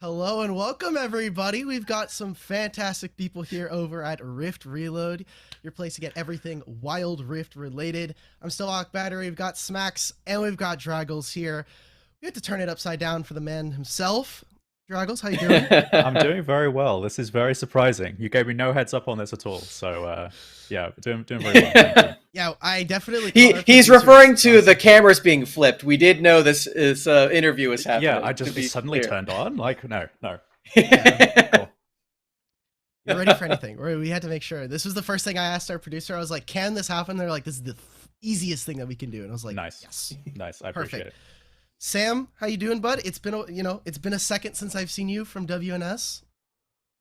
Hello and welcome, everybody. We've got some fantastic people here over at Rift Reload, your place to get everything Wild Rift related. I'm still AlkBattery. We've got Smax and we've got Draggles here. We have to turn it upside down for the man himself. Draggles, how you doing? I'm doing very well. This is very surprising. You gave me no heads up on this at all. So yeah, doing very well. Thank you. Yeah, I definitely called our He's producers referring to last the second. cameras being flipped. We did know this interview was Yeah, happening. I To just was be suddenly clear. turned on. Like, no. Yeah, Cool. you're ready for anything. We had to make sure. This was the first thing I asked our producer. I was like, "Can this happen?" They're like, "This is the easiest thing that we can do," and I was like, Nice, "Yes, nice. I appreciate perfect." it. Sam, how you doing, bud? It's been a second since I've seen you from WNS.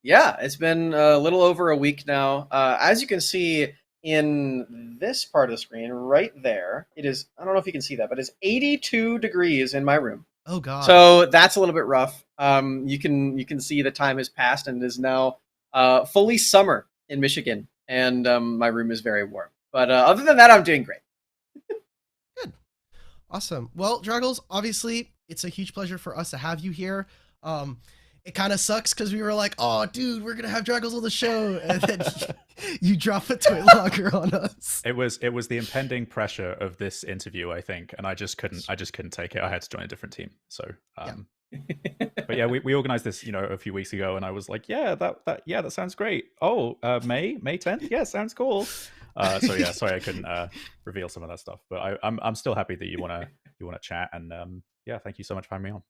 Yeah, it's been a little over a week now. As you can see in this part of the screen, right there, it is. I don't know if you can see that, but it's 82 degrees in my room. Oh God. So that's a little bit rough. You can see the time has passed and it is now fully summer in Michigan, and my room is very warm. But other than that, I'm doing great. Good. Awesome. Well, Draggles, obviously, it's a huge pleasure for us to have you here. It kind of sucks because we were like, "Oh, dude, we're gonna have Draggles on the show," and then you drop a twit logger on us. It was the impending pressure of this interview, I think, and I just couldn't take it. I had to join a different team. So Yeah. but yeah, we organized this, a few weeks ago, and I was like, yeah, that sounds great. Oh, May 10th, yeah, sounds cool. So yeah, sorry I couldn't reveal some of that stuff, but I'm still happy that you wanna chat, and yeah, thank you so much for having me on.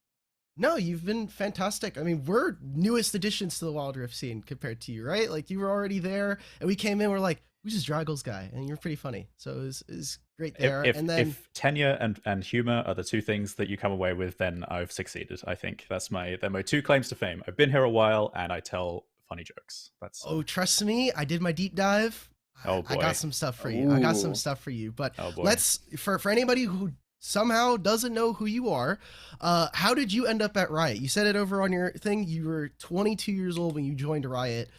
No, you've been fantastic. I mean, we're newest additions to the Wild Rift scene compared to you, right? Like you were already there, and we came in. We're like, "Who's this Draggles guy?" And you're pretty funny, so it was great If there. if, And then if tenure and humor are the two things that you come away with, then I've succeeded. I think they're my two claims to fame. I've been here a while, and I tell funny jokes. That's oh, trust me, I did my deep dive. oh I got boy, some stuff for you. I got some Ooh. stuff for you. But oh boy. let's for anybody who somehow doesn't know who you are, how did you end up at Riot? You said it over on your thing. You were 22 years old when you joined Riot.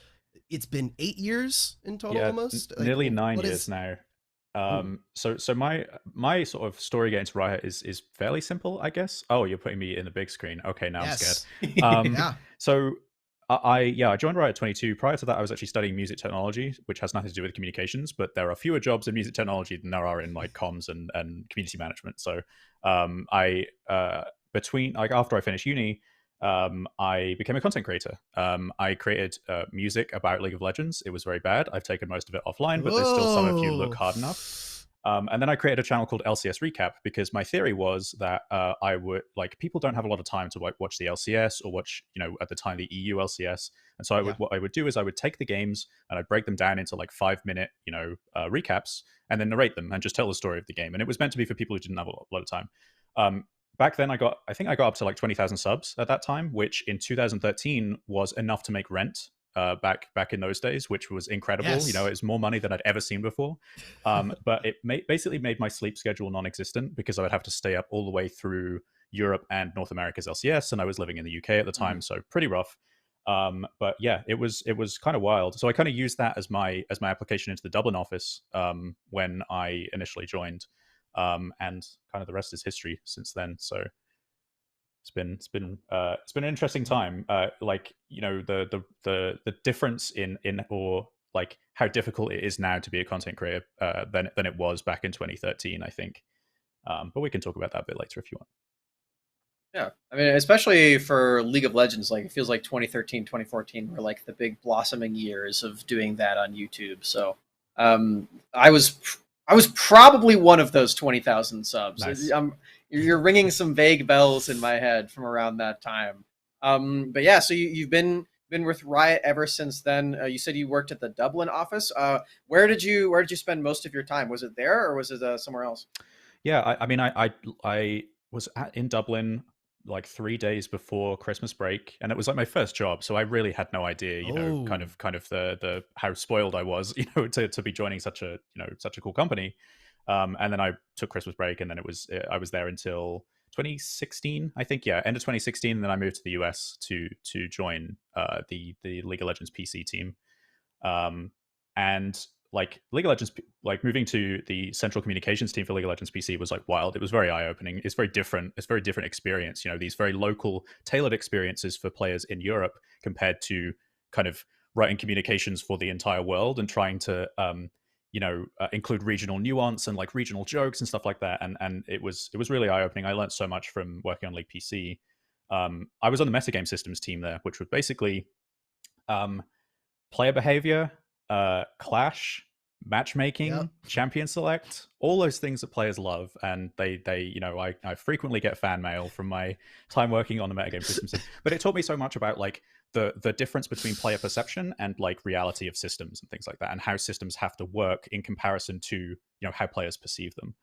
It's been 8 years in total, Yeah, almost. Like, nearly nine what years is? now. Ooh, So my sort of story getting to Riot is fairly simple, I guess. Oh, you're putting me in the big screen. Okay, now I'm scared. yes, Um, yeah, so I joined Riot at 22. Prior to that, I was actually studying music technology, which has nothing to do with communications. But there are fewer jobs in music technology than there are in like comms and community management. So I between like after I finished uni, I became a content creator. I created music about League of Legends. It was very bad. I've taken most of it offline, but there's still some if you look whoa, hard enough. And then I created a channel called LCS Recap because my theory was that I would like people don't have a lot of time to like watch the LCS or watch at the time the EU LCS, and so yeah, what I would do is I would take the games and I'd break them down into like 5 minute recaps and then narrate them and just tell the story of the game. And it was meant to be for people who didn't have a lot of time. Back then, I think I got up to like 20,000 subs at that time, which in 2013 was enough to make rent. Back in those days, which was incredible. yes, It was more money than I'd ever seen before. But it basically made my sleep schedule non-existent because I would have to stay up all the way through Europe and North America's LCS, and I was living in the UK at the time, so pretty rough. But yeah, it was kind of wild. So I kind of used that as my application into the Dublin office when I initially joined, and kind of the rest is history since then. So it's been an interesting time. Like the difference in or like how difficult it is now to be a content creator than it was back in 2013. I think, but we can talk about that a bit later if you want. Yeah, I mean, especially for League of Legends, like it feels like 2013, 2014 were like the big blossoming years of doing that on YouTube. So, um, I was I was probably one of those 20,000 subs. Nice. You're ringing some vague bells in my head from around that time. But yeah, so you've been with Riot ever since then. You said you worked at the Dublin office. Where did you spend most of your time? Was it there or was it somewhere else? Yeah, I mean, I was in Dublin like 3 days before Christmas break, and it was like my first job, so I really had no idea, oh, kind of the how spoiled I was, to be joining such a cool company. And then I took Christmas break, and then I was there until 2016, I think. Yeah, end of 2016. And then I moved to the US to join the League of Legends PC team. And like League of Legends, like moving to the central communications team for League of Legends PC was like wild. It was very eye-opening. It's very different. It's a very different experience. You know, these very local, tailored experiences for players in Europe compared to kind of writing communications for the entire world and trying to, include regional nuance and like regional jokes and stuff like that. And it was really eye-opening. I learned so much from working on League PC. I was on the metagame systems team there, which was basically player behavior, clash, matchmaking, champion select, all those things that players love. And I frequently get fan mail from my time working on the metagame systems. But it taught me so much about like the difference between player perception and like reality of systems and things like that, and how systems have to work in comparison to how players perceive them.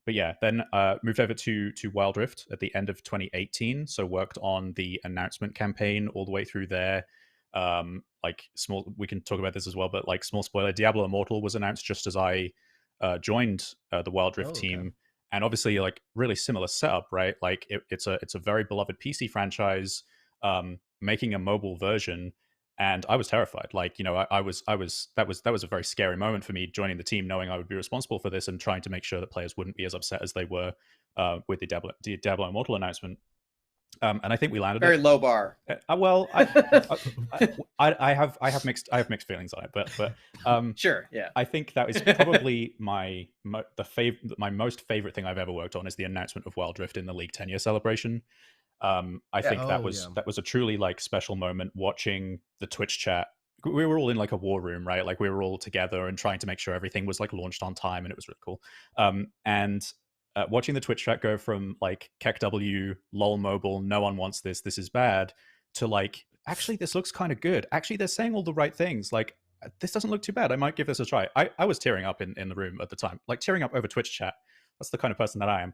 But yeah, then moved over to Wildrift at the end of 2018. So worked on the announcement campaign all the way through there. We can talk about this as well, but like small spoiler, Diablo Immortal was announced just as I joined the Wildrift team. And obviously like really similar setup, right? Like it's a very beloved PC franchise, making a mobile version. And I was terrified. Like, that was a very scary moment for me joining the team, knowing I would be responsible for this and trying to make sure that players wouldn't be as upset as they were with the Diablo Immortal announcement. And I think we landed very low bar. Well, I have mixed feelings on it, but sure, yeah. I think that is probably my most favorite thing I've ever worked on is the announcement of Wildrift in the League 10-year celebration. I think that was a truly like special moment watching the Twitch chat. We were all in like a war room, right? Like we were all together and trying to make sure everything was like launched on time, and it was really cool. And watching the Twitch chat go from like KEKW, lol mobile, no one wants this is bad, to like, actually this looks kind of good. Actually, they're saying all the right things. Like, this doesn't look too bad. I might give this a try. I was tearing up in the room at the time, like tearing up over Twitch chat. That's the kind of person that I am.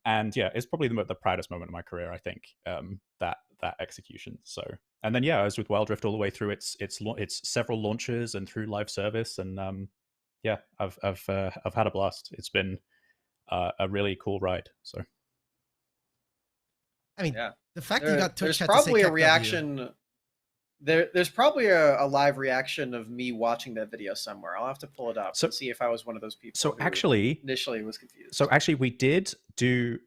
And yeah, it's probably the proudest moment of my career, I think, that execution. So, and then yeah, I was with Wildrift all the way through its several launches and through live service, and yeah, I've had a blast. It's been a really cool ride. So, I mean, the fact that you got Twitch there's probably a reaction. There's probably a live reaction of me watching that video somewhere. I'll have to pull it up and see if I was one of those people. So actually, initially was confused. So actually, we did do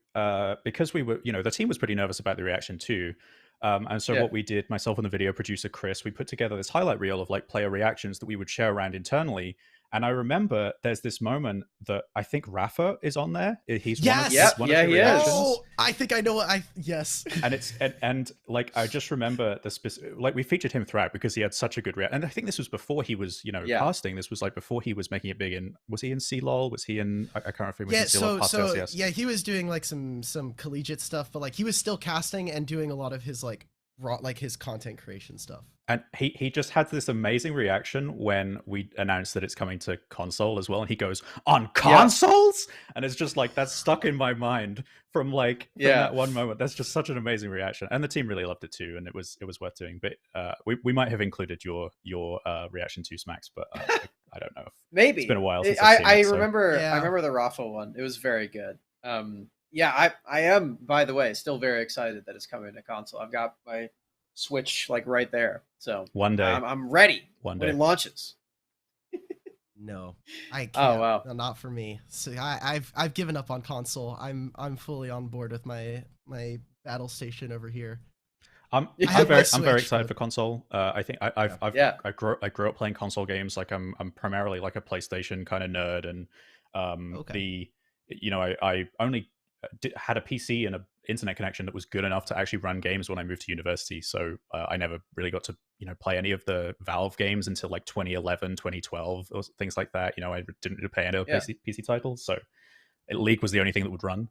because we were, the team was pretty nervous about the reaction too. And so what we did, myself and the video producer Chris, we put together this highlight reel of like player reactions that we would share around internally. And I remember there's this moment that I think Rafa is on there. He's one of the reactions. Oh, I think I know what yes. And it's and like I just remember the specific, like we featured him throughout because he had such a good reaction. And I think this was before he was casting. This was like before he was making it big. In was he in CLOL? Was he in I can't remember. Yeah, he was doing like some collegiate stuff, but like he was still casting and doing a lot of his like his content creation stuff. And he just had this amazing reaction when we announced that it's coming to console as well. And he goes, on consoles? And it's just like, that's stuck in my mind from that one moment. That's just such an amazing reaction. And the team really loved it too. And it was worth doing. But we might have included your reaction to Smax, but I don't know. Maybe. It's been a while since I remember the Rafa one. It was very good. I am, by the way, still very excited that it's coming to console. I've got my Switch like right there, so one day I'm ready when it launches. No, I can't. Oh wow, no, not for me. So I've given up on console. I'm fully on board with my battle station over here. I'm very excited for console. I think I grew up playing console games. Like I'm primarily like a PlayStation kind of nerd, and I only had a PC and an internet connection that was good enough to actually run games when I moved to university. So I never really got to play any of the Valve games until like 2011, 2012, or things like that. I didn't play any of PC titles, so League was the only thing that would run.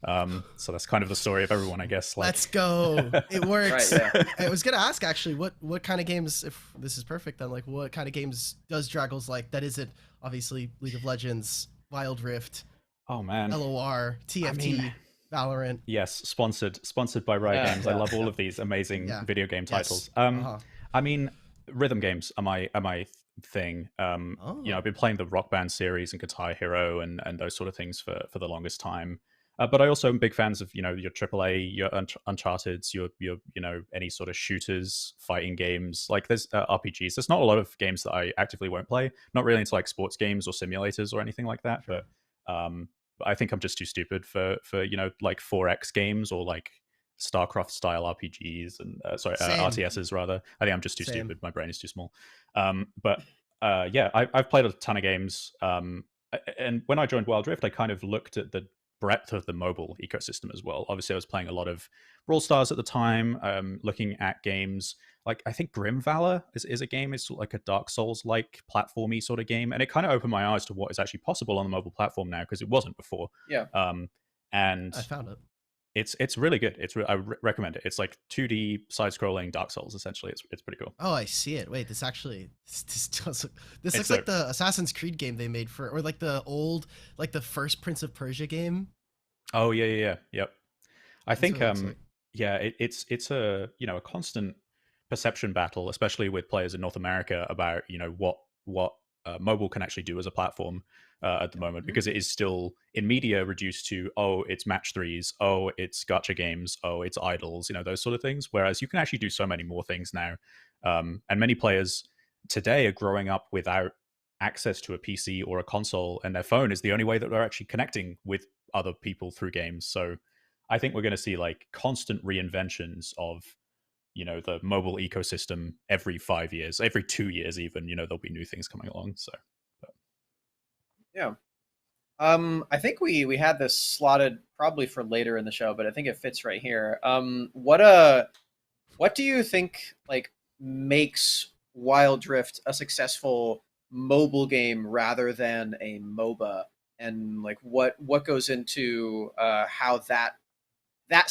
So that's kind of the story of everyone, I guess. Let's go. It works. Right, I was gonna ask actually, what kind of games, if this is perfect, then like what kind of games does Draggles like? That isn't obviously League of Legends, Wild Rift. Oh man, LOR, TFT, Valorant. Yes, sponsored by Riot Games. I love all of these amazing video game titles. I mean, rhythm games are my thing. I've been playing the Rock Band series and Guitar Hero and those sort of things for the longest time. But I also am big fans of your AAA, your Uncharted's, your any sort of shooters, fighting games. Like there's RPGs. There's not a lot of games that I actively won't play. Not really into like sports games or simulators or anything like that. Sure. But I think I'm just too stupid for like 4X games or like StarCraft style RPGs and Same. RTSs rather. I think I'm just too Same. stupid. My brain is too small. But yeah, I've played a ton of games. And when I joined Wild Rift, I kind of looked at the breadth of the mobile ecosystem as well. Obviously, I was playing a lot of Brawl Stars at the time, looking at games like I think Grim Valor is a game. It's like a Dark Souls like platformy sort of game, and it kind of opened my eyes to what is actually possible on the mobile platform now because it wasn't before. Yeah. And I found it. it's really good. I recommend it. It's like 2D side scrolling Dark Souls essentially. It's pretty cool. Oh, I see it. Wait, this actually this does look, this It's looks like the Assassin's Creed game they made for, or like the old, like the first Prince of Persia game. Oh yeah, yep. I That's think what it looks like. yeah, it's a a constant perception battle, especially with players in North America about what mobile can actually do as a platform at the moment, Mhm. because it is still in media reduced to, oh, it's match threes, oh, it's gacha games, oh, it's idols, those sort of things. Whereas you can actually do so many more things now, and many players today are growing up without access to a PC or a console, and their phone is the only way that they're actually connecting with other people through games. So I think we're going to see like constant reinventions of the mobile ecosystem every 5 years, every 2 years even. There'll be new things coming along. So but. Yeah. I think we had this slotted probably for later in the show, but I think it fits right here. What do you think like makes Wild Rift a successful mobile game rather than a MOBA? And like what goes into how that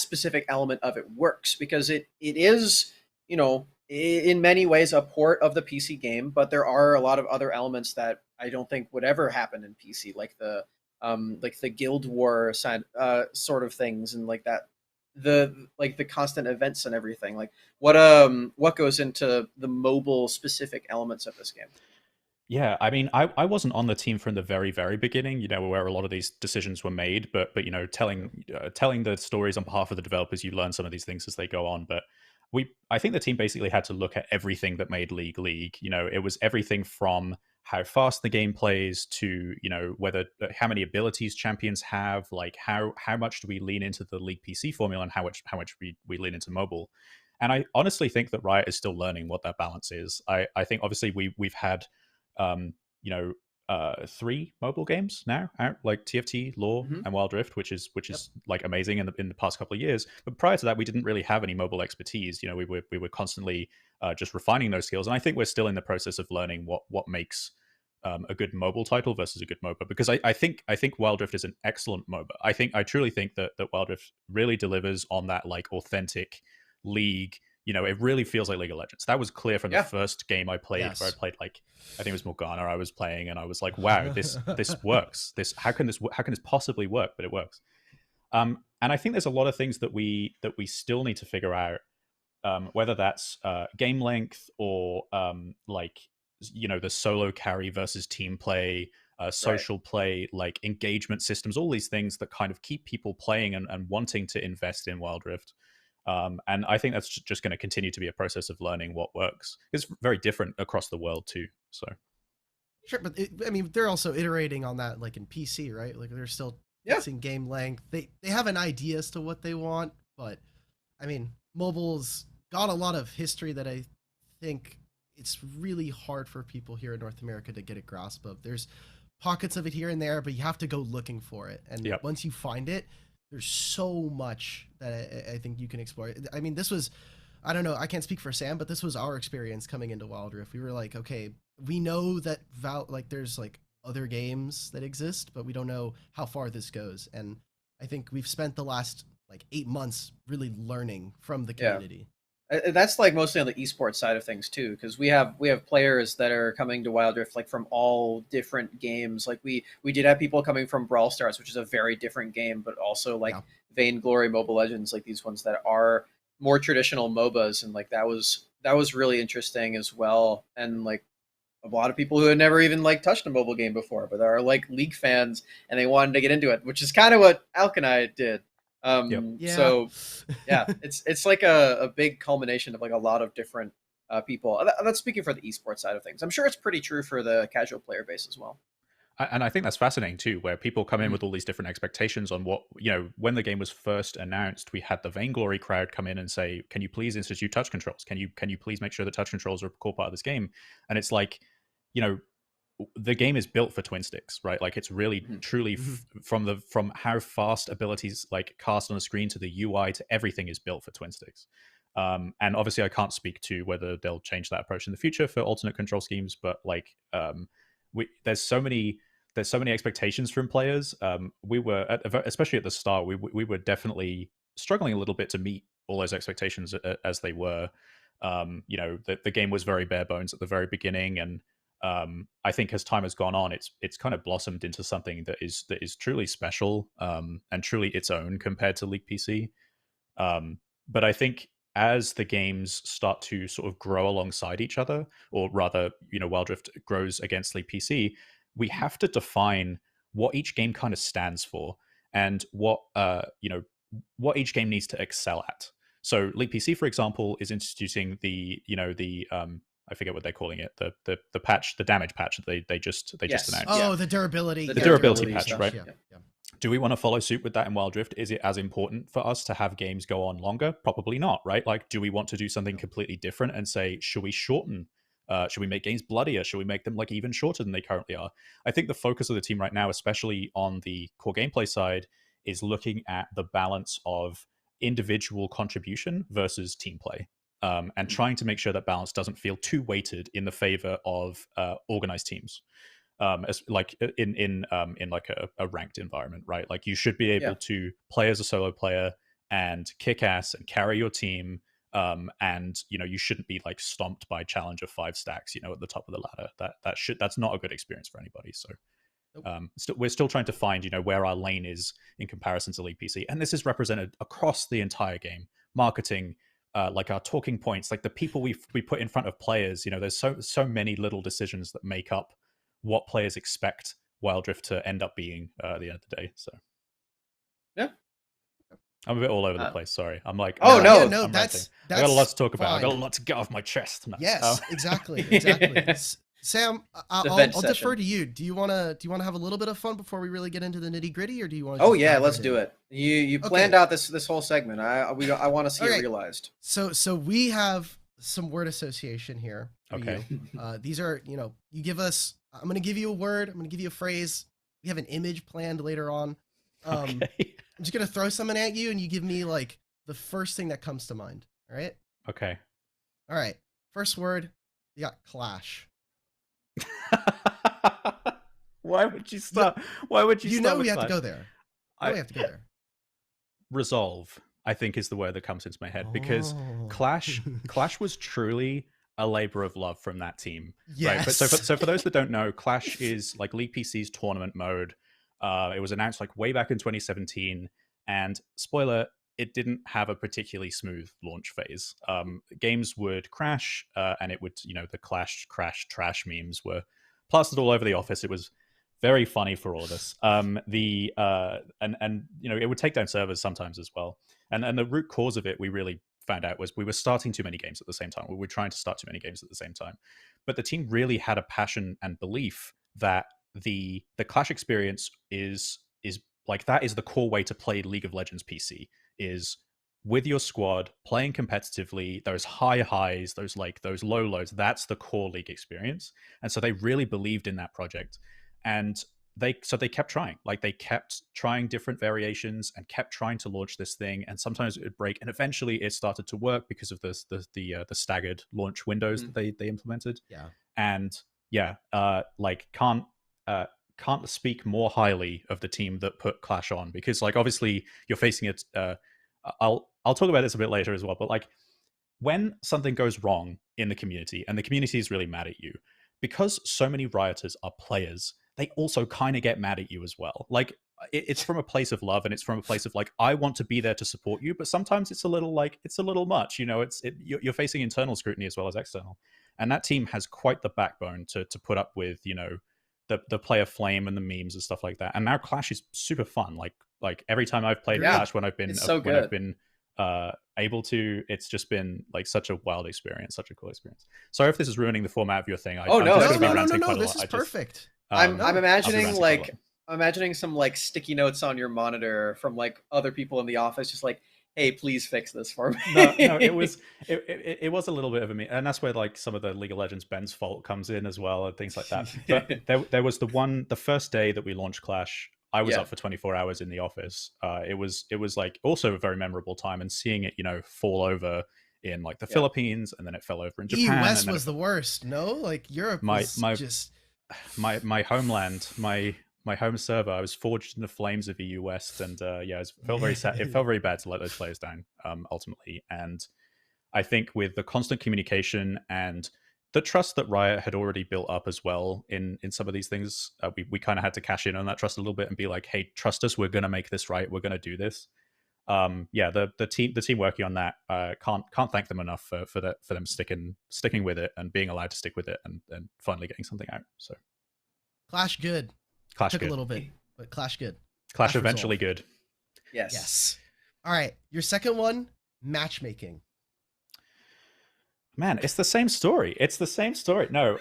specific element of it works? Because it is, in many ways a port of the PC game, but there are a lot of other elements that I don't think would ever happen in PC, like the Guild War side, sort of things, and like that, the constant events and everything. Like what goes into the mobile specific elements of this game? Yeah, I mean, I wasn't on the team from the very, very beginning, where a lot of these decisions were made. But telling the stories on behalf of the developers, you learn some of these things as they go on. But I think the team basically had to look at everything that made League. It was everything from how fast the game plays to whether how many abilities champions have, like how much do we lean into the League PC formula, and how much we lean into mobile. And I honestly think that Riot is still learning what that balance is. I think obviously we've had um, you know, 3 mobile games now out, like TFT, Law, Hmm. and Wild Rift, which is Yep. like amazing in the past couple of years. But prior to that, we didn't really have any mobile expertise. We were constantly just refining those skills, and I think we're still in the process of learning what makes a good mobile title versus a good MOBA. Because I think Wild Rift is an excellent MOBA. I truly think that Wild Rift really delivers on that like authentic League. It really feels like League of Legends. That was clear from the Yeah. first game I played, where I Yes. played like I think it was Morgana I was playing, and I was like, wow, this works. How can this possibly work? But it works. And I think there's a lot of things that we still need to figure out, whether that's game length or like the solo carry versus team play, Right. social play, like engagement systems, all these things that kind of keep people playing and wanting to invest in Wild Rift. And I think that's just going to continue to be a process of learning what works. It's very different across the world too. So Sure, but I mean, they're also iterating on that, like in PC, right? Like they're still Yeah. fixing game length. They have an idea as to what they want, but I mean, mobile's got a lot of history that I think it's really hard for people here in North America to get a grasp of. There's pockets of it here and there, but you have to go looking for it. And Yep. once you find it, there's so much that I think you can explore. I mean, this was, I don't know, I can't speak for Sam, but this was our experience coming into Wild Rift. We were like, okay, we know that like there's like other games that exist, but we don't know how far this goes. And I think we've spent the last like 8 months really learning from the Yeah. community. That's like mostly on the esports side of things too, because we have players that are coming to Wild Rift like from all different games. Like we did have people coming from Brawl Stars, which is a very different game, but also like Yeah. Vainglory, Mobile Legends, like these ones that are more traditional MOBAs, and like that was really interesting as well. And like a lot of people who had never even like touched a mobile game before, but are like League fans and they wanted to get into it, which is kind of what Alk and I did. Yep. Yeah. So yeah, it's like a big culmination of like a lot of different people. That's speaking for the esports side of things. I'm sure it's pretty true for the casual player base as well. And I think that's fascinating too, where people come in Mhm. with all these different expectations on what, when the game was first announced, we had the Vainglory crowd come in and say, can you please institute touch controls? Can you please make sure that touch controls are a core part of this game? And it's like, you know, the game is built for twin sticks, right? Like it's really Mhm. truly from how fast abilities like cast on a screen to the UI to everything is built for twin sticks. And obviously I can't speak to whether they'll change that approach in the future for alternate control schemes, but like there's so many expectations from players. We were especially at the start, we were definitely struggling a little bit to meet all those expectations as they were. The game was very bare bones at the very beginning, and I think as time has gone on, it's kind of blossomed into something that is truly special, and truly its own compared to League PC. But I think as the games start to sort of grow alongside each other, or rather, Wildrift grows against League PC, we have to define what each game kind of stands for and what each game needs to excel at. So League PC, for example, is introducing the I forget what they're calling it, the patch, the damage patch that they just Yes. announced. Oh, the durability. The The durability durability patch, stuff, right? Yeah. yeah. Yeah. Do we want to follow suit with that in Wild Rift? Is it as important for us to have games go on longer? Probably not, right? Like, do we want to do something completely different and say, should we shorten? Should we make games bloodier? Should we make them like even shorter than they currently are? I think the focus of the team right now, especially on the core gameplay side, is looking at the balance of individual contribution versus team play, and trying to make sure that balance doesn't feel too weighted in the favor of organized teams, as like in like a ranked environment, right? Like you should be able Yeah. to play as a solo player and kick ass and carry your team, and you shouldn't be like stomped by challenger 5 stacks at the top of the ladder. That's not a good experience for anybody. So we're still trying to find where our lane is in comparison to League PC, and this is represented across the entire game. Marketing, like our talking points, like the people we put in front of players. There's so many little decisions that make up what players expect Wild Rift to end up being at the end of the day. So Yeah. I'm a bit all over the place. Sorry, I'm like, Oh, no. Yeah, no, I'm that's I got a lot to talk about. I fine. got a lot to get off my chest. No. Yes, exactly. Sam, I'll vent defer session. to you. Do you wanna have a little bit of fun before we really get into the nitty gritty, or do you want? Oh yeah, let's do it. You planned out this whole segment. I want to see it Okay. realized. So we have some word association here. For Okay. you. These are you give us. I'm gonna give you a word. I'm gonna give you a phrase. We have an image planned later on. Okay. I'm just gonna throw something at you, and you give me like the first thing that comes to mind. All right. Okay. All right. First word. You got clash. Why would you start? Why would you? You start know with we have to clash? go there. We have to go there. Resolve, I think, is the word that comes into my head, because Oh. Clash was truly a labor of love from that team. Yes. Right. But so for those that don't know, Clash is like League PC's tournament mode. It was announced like way back in 2017, and spoiler, it didn't have a particularly smooth launch phase. Games would crash, and it would, the Clash crash trash memes were plastered all over the office. It was very funny for all of us. And it would take down servers sometimes as well. And the root cause of it, we really found out, was we were starting too many games at the same time. We were trying to start too many games at the same time. But the team really had a passion and belief that the Clash experience is like, that is the core way to play League of Legends PC, is with your squad playing competitively, those high highs, those low lows. That's the core League experience. And so they really believed in that project. And they kept trying. Like, they kept trying different variations and kept trying to launch this thing, and sometimes it would break, and eventually it started to work because of the staggered launch windows that they implemented. Yeah. And can't speak more highly of the team that put Clash on, because like, obviously you're facing it. I'll talk about this a bit later as well, but like, when something goes wrong in the community and the community is really mad at you, because so many rioters are players, they also kind of get mad at you as well. Like, it's from a place of love, and it's from a place of like, I want to be there to support you, but sometimes it's a little much, you're facing internal scrutiny as well as external, and that team has quite the backbone to put up with, the player flame and the memes and stuff like that. And now Clash is super fun. Like every time I've played Clash, when I've been able to, it's just been like such a wild experience, such a cool experience. Sorry if this is ruining the format of your thing. No, this is perfect. I'm imagining some like sticky notes on your monitor from like other people in the office, just like, hey, please fix this for me. No, it was a little bit of a me, and that's where like some of the League of Legends Ben's fault comes in as well, and things like that. But there was the first day that we launched Clash, I was up for 24 hours in the office. It was like also a very memorable time, and seeing it, fall over in like the Philippines, and then it fell over in Japan. US was the worst. No, like Europe was just my homeland, my home server. I was forged in the flames of EU West, and it felt very sad. It felt very bad to let those players down, ultimately. And I think with the constant communication and the trust that Riot had already built up as well in some of these things, we kind of had to cash in on that trust a little bit and be like, hey, trust us, we're going to make this right, we're going to do this. The team working on that, can't thank them enough for them sticking with it and being allowed to stick with it and finally getting something out. So Clash good. Clash took good. a little bit, but Clash good. Clash eventually good. Yes. All right, your second one, matchmaking. Man, it's the same story. No,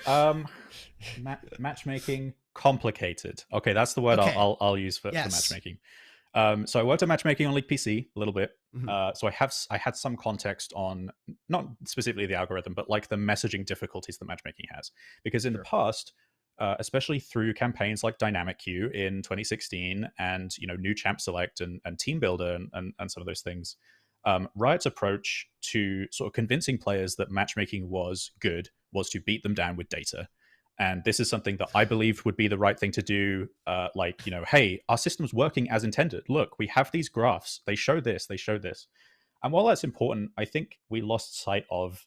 matchmaking, complicated. Okay, that's the word I'll use for matchmaking. So I worked at matchmaking on League PC a little bit. So I had some context on not specifically the algorithm, but like the messaging difficulties that matchmaking has. Because in the past, especially through campaigns like Dynamic Queue in 2016 and new Champ Select and Team Builder and some of those things, Riot's approach to sort of convincing players that matchmaking was good was to beat them down with data. And this is something that I believed would be the right thing to do. Hey, our system's working as intended. Look, we have these graphs. They show this, they show this. And while that's important, I think we lost sight of,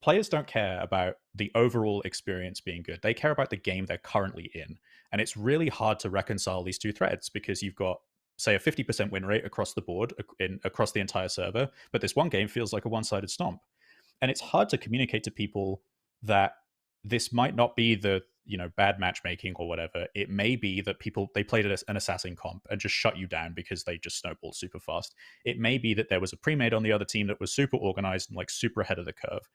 players don't care about the overall experience being good. They care about the game they're currently in. And it's really hard to reconcile these two threads because you've got, say, a 50% win rate across the board, across the entire server, but this one game feels like a one-sided stomp. And it's hard to communicate to people that this might not be the bad matchmaking or whatever. It may be that they played an assassin comp and just shut you down because they just snowballed super fast. It may be that there was a pre-made on the other team that was super organized and like super ahead of the curve.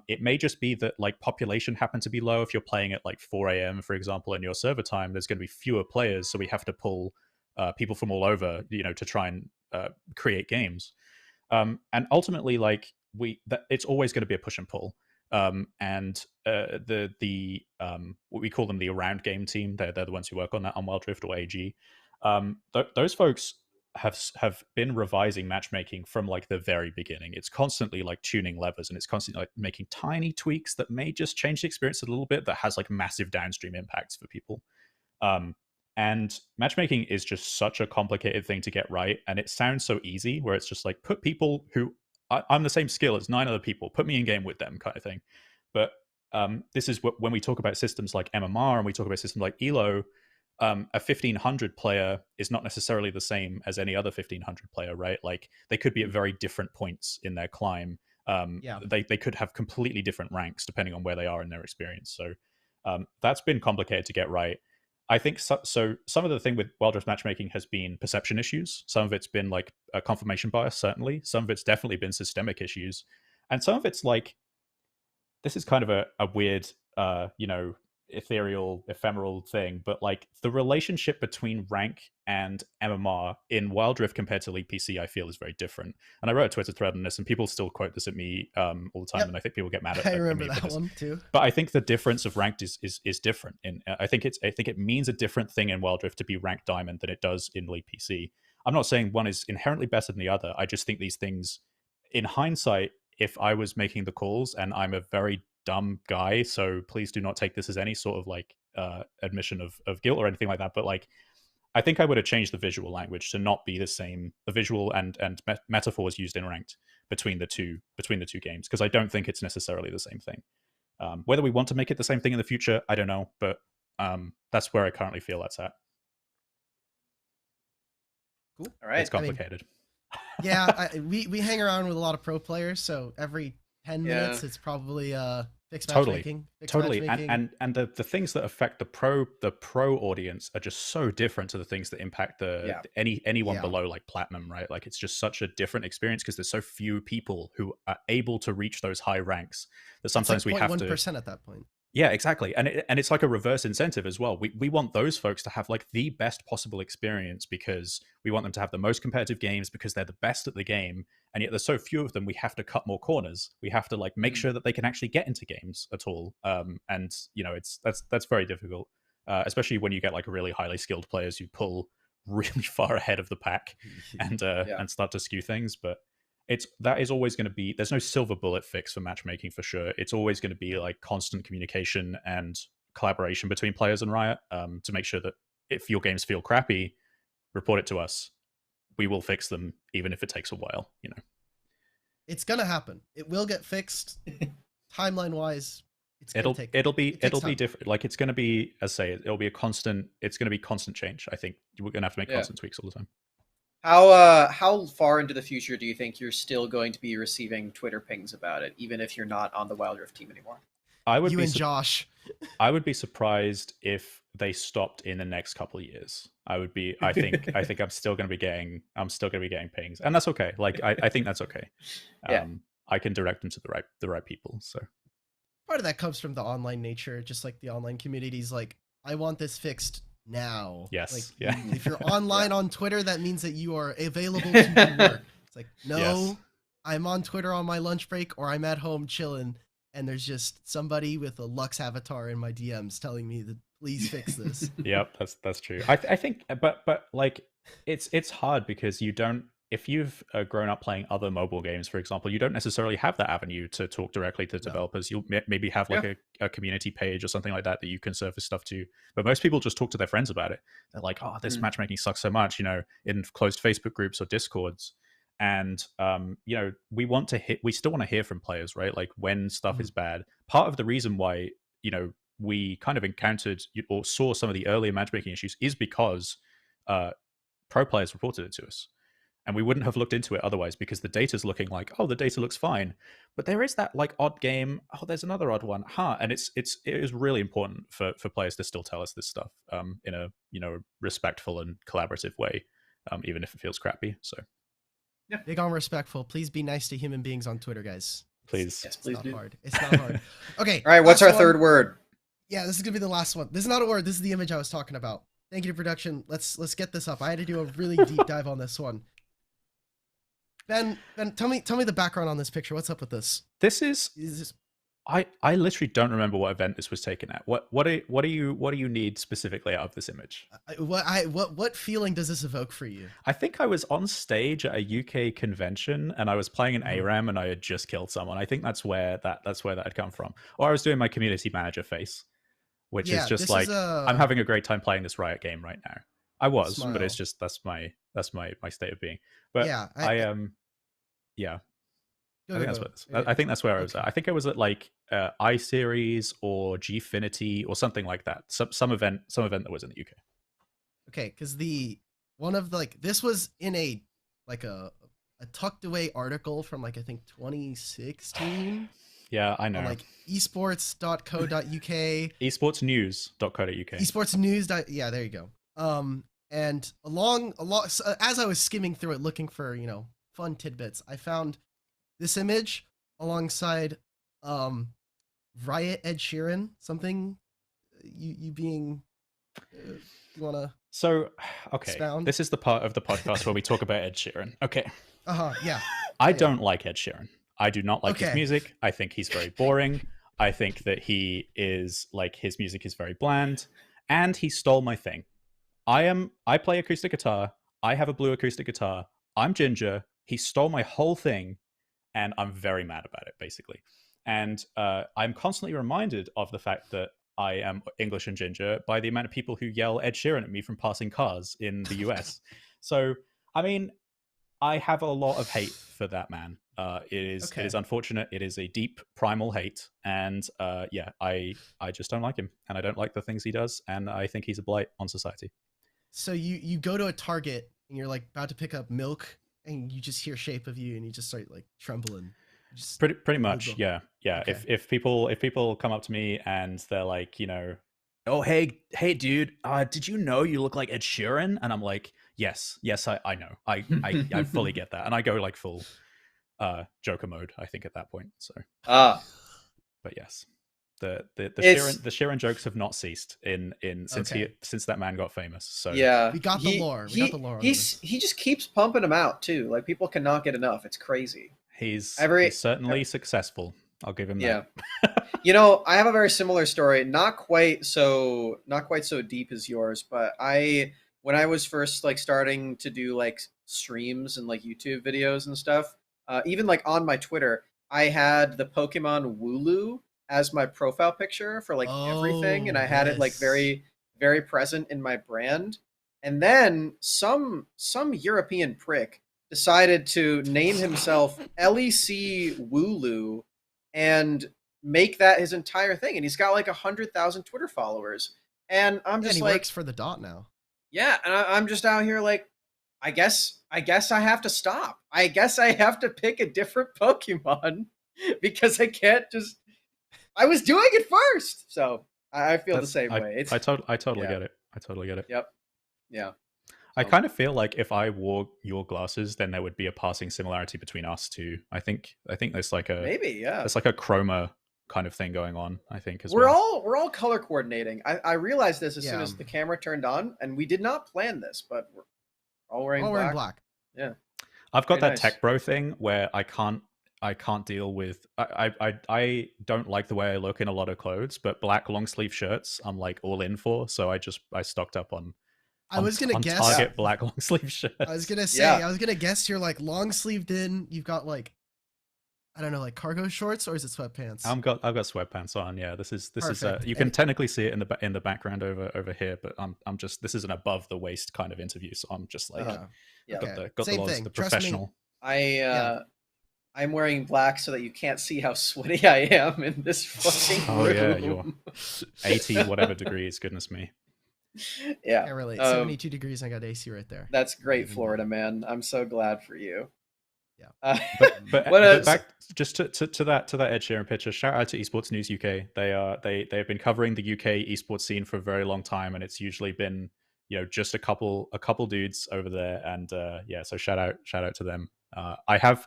It may just be that like population happened to be low. If you're playing at like 4 a.m., for example, in your server time, there's going to be fewer players, so we have to pull people from all over, to try and create games. And ultimately, like it's always going to be a push and pull. And the what we call them, the around game team, they're the ones who work on that on wildrift or AG. Those folks have been revising matchmaking from like the very beginning. It's constantly like tuning levers, and it's constantly like making tiny tweaks that may just change the experience a little bit that has like massive downstream impacts for people. And matchmaking is just such a complicated thing to get right, and it sounds so easy where it's just like, put people who I'm the same skill as 9 other people, put me in game with them kind of thing. But this is when we talk about systems like MMR and we talk about systems like ELO, a 1500 player is not necessarily the same as any other 1500 player, right? Like they could be at very different points in their climb. They could have completely different ranks depending on where they are in their experience. So that's been complicated to get right. I think so some of the thing with Wildrift matchmaking has been perception issues. Some of it's been like a confirmation bias, certainly. Some of it's definitely been systemic issues. And some of it's like, this is kind of a weird, ethereal, ephemeral thing, but like the relationship between rank and MMR in Wildrift compared to League PC, I feel is very different. And I wrote a Twitter thread on this, and people still quote this at me all the time, and I think people get mad at me. I remember that one too. But I think the difference of ranked is different. I think it means a different thing in Wildrift to be ranked diamond than it does in League PC. I'm not saying one is inherently better than the other. I just think these things, in hindsight, if I was making the calls, and I'm a very dumb guy, so please do not take this as any sort of like admission of guilt or anything like that, but like I think I would have changed the visual language to not be the same, the visual and metaphors used in ranked between the two games, because I don't think it's necessarily the same thing. Whether we want to make it the same thing in the future, I don't know, but that's where I currently feel that's at. Cool. All right. It's complicated. Yeah, we hang around with a lot of pro players, so every 10 Yeah. minutes it's probably fixed Totally. matchmaking. Fixed Totally, matchmaking. and the things that affect the pro audience are just so different to the things that impact Yeah. anyone Yeah. below like platinum, right? Like it's just such a different experience because there's so few people who are able to reach those high ranks that sometimes It's like we have to. 0.1% at that point. Yeah, exactly, and it's like a reverse incentive as well. We want those folks to have like the best possible experience because we want them to have the most competitive games because they're the best at the game, and yet there's so few of them. We have to cut more corners. We have to like make sure that they can actually get into games at all. And you know, that's very difficult, especially when you get like really highly skilled players who pull really far ahead of the pack and start to skew things, but. That is always going to be, there's no silver bullet fix for matchmaking for sure. It's always going to be like constant communication and collaboration between players and Riot to make sure that if your games feel crappy, report it to us. We will fix them, even if it takes a while, you know. It's gonna happen. It will get fixed. Timeline wise, it'll be time. different. Like it's going to be, as I say, it's going to be constant change. I think we're going to have to make constant tweaks all the time. How far into the future do you think you're still going to be receiving Twitter pings about it, even if you're not on the wildrift team anymore? Josh. I would be surprised if they stopped in the next couple of years. I think I'm still going to be getting pings, and that's okay. Like I think that's okay. I can direct them to the right people. So part of that comes from the online nature, just like the online communities. Like, I want this fixed now. Yes. Like, yeah. if you're online on Twitter, that means that you are available to do work. It's like, no, Yes. I'm on Twitter on my lunch break, or I'm at home chilling, and there's just somebody with a Lux avatar in my DMs telling me that please fix this. Yep, that's true. I think, but like it's hard because you don't. If you've grown up playing other mobile games, for example, you don't necessarily have that avenue to talk directly to developers. You'll maybe have like a community page or something like that you can surface stuff to. But most people just talk to their friends about it. They're like, "Oh, this matchmaking sucks so much," you know, in closed Facebook groups or Discords. And you know, we still want to hear from players, right? Like when stuff is bad. Part of the reason why, you know, we kind of encountered or saw some of the earlier matchmaking issues is because pro players reported it to us. And we wouldn't have looked into it otherwise because the data's looking like, oh, the data looks fine. But there is that like odd game. Oh, there's another odd one. And it is really important for players to still tell us this stuff in a, you know, respectful and collaborative way, even if it feels crappy. So yeah, big on respectful. Please be nice to human beings on Twitter, guys. Please. Yes, please do. Hard. It's not hard. Okay. All right. What's our third word? Yeah, this is gonna be the last one. This is not a word. This is the image I was talking about. Thank you to production. Let's get this up. I had to do a really deep dive on this one. Ben, tell me the background on this picture. What's up with this? This is I literally don't remember what event this was taken at. What do you need specifically out of this image? What feeling does this evoke for you? I think I was on stage at a UK convention and I was playing an ARAM and I had just killed someone. I think that's where that had come from. Or I was doing my community manager face, which is just like I'm having a great time playing this Riot game right now. I was, Smile. but it's just that's my state of being. But yeah, I think that's where I was at. I think I was at like iSeries or Gfinity or something like that. Some event that was in the UK. Okay, because this was in a tucked away article from like I think 2016. Yeah, I know. On like esports.co.uk. Esportsnews.co.uk. Esportsnews. Yeah, there you go. And along as I was skimming through it looking for, you know, fun tidbits, I found this image alongside Riot Ed Sheeran, something you being you want to expound? This is the part of the podcast where we talk about Ed Sheeran. Okay. Yeah. I don't like Ed Sheeran. I do not like his music. I think he's very boring. I think that he is like his music is very bland, and he stole my thing. I play acoustic guitar. I have a blue acoustic guitar. I'm ginger. He stole my whole thing, and I'm very mad about it, basically. And I'm constantly reminded of the fact that I am English and ginger by the amount of people who yell Ed Sheeran at me from passing cars in the US. So, I mean, I have a lot of hate for that man. It is unfortunate. It is a deep primal hate, and I just don't like him, and I don't like the things he does, and I think he's a blight on society. So you go to a Target and you're like about to pick up milk, and you just hear shape of you, and you just start like trembling. Just Pretty much, go. yeah. Okay. If people come up to me and they're like, oh hey dude, did you know you look like Ed Sheeran? And I'm like, yes, I know, I fully get that, and I go like full Joker mode, I think, at that point. So but yes, the Sheeran jokes have not ceased in since that man got famous. So yeah, we got the lore. We got the lore. He just keeps pumping them out too. Like people cannot get enough. It's crazy. He's certainly successful. I'll give him that. I have a very similar story. Not quite so deep as yours, but when I was first like starting to do like streams and like YouTube videos and stuff, even like on my Twitter, I had the Pokemon Wooloo as my profile picture for like everything, and I had it like very, very present in my brand. And then some European prick decided to name himself LEC Wooloo and make that his entire thing, and he's got like 100,000 Twitter followers. And I'm just he like, works for the dot now. Yeah, and I'm just out here like, I guess I have to stop. I guess I have to pick a different Pokemon because I can't just. I was doing it first, so I feel the same way. I totally get it. I totally get it. Yep. Yeah. I kind of feel like if I wore your glasses, then there would be a passing similarity between us two. I think there's like a there's like a chroma kind of thing going on. I think as we're all color coordinating. I realized this as soon as the camera turned on, and we did not plan this, but we're all wearing black. Yeah, I've got that tech bro thing where I can't deal with. I don't like the way I look in a lot of clothes, but black long sleeve shirts I'm like all in for. So I stocked up on. I was gonna guess Target black long sleeve shirts. I was gonna say I was gonna guess you're like long sleeved in. You've got like, I don't know, like cargo shorts, or is it sweatpants? I've got sweatpants on. Yeah, this is you can technically see it in the background over here, but I'm just, this is an above the waist kind of interview, so I'm just like got the professional. I'm wearing black so that you can't see how sweaty I am in this fucking room. Yeah, you're 80 whatever degrees. Goodness me. Yeah, can't relate. 72 degrees. I got AC right there. That's great, Florida man. I'm so glad for you. Yeah, but back just to that Ed Sheeran picture. Shout out to Esports News UK. They have been covering the UK esports scene for a very long time, and it's usually been just a couple dudes over there. And so shout out to them. I have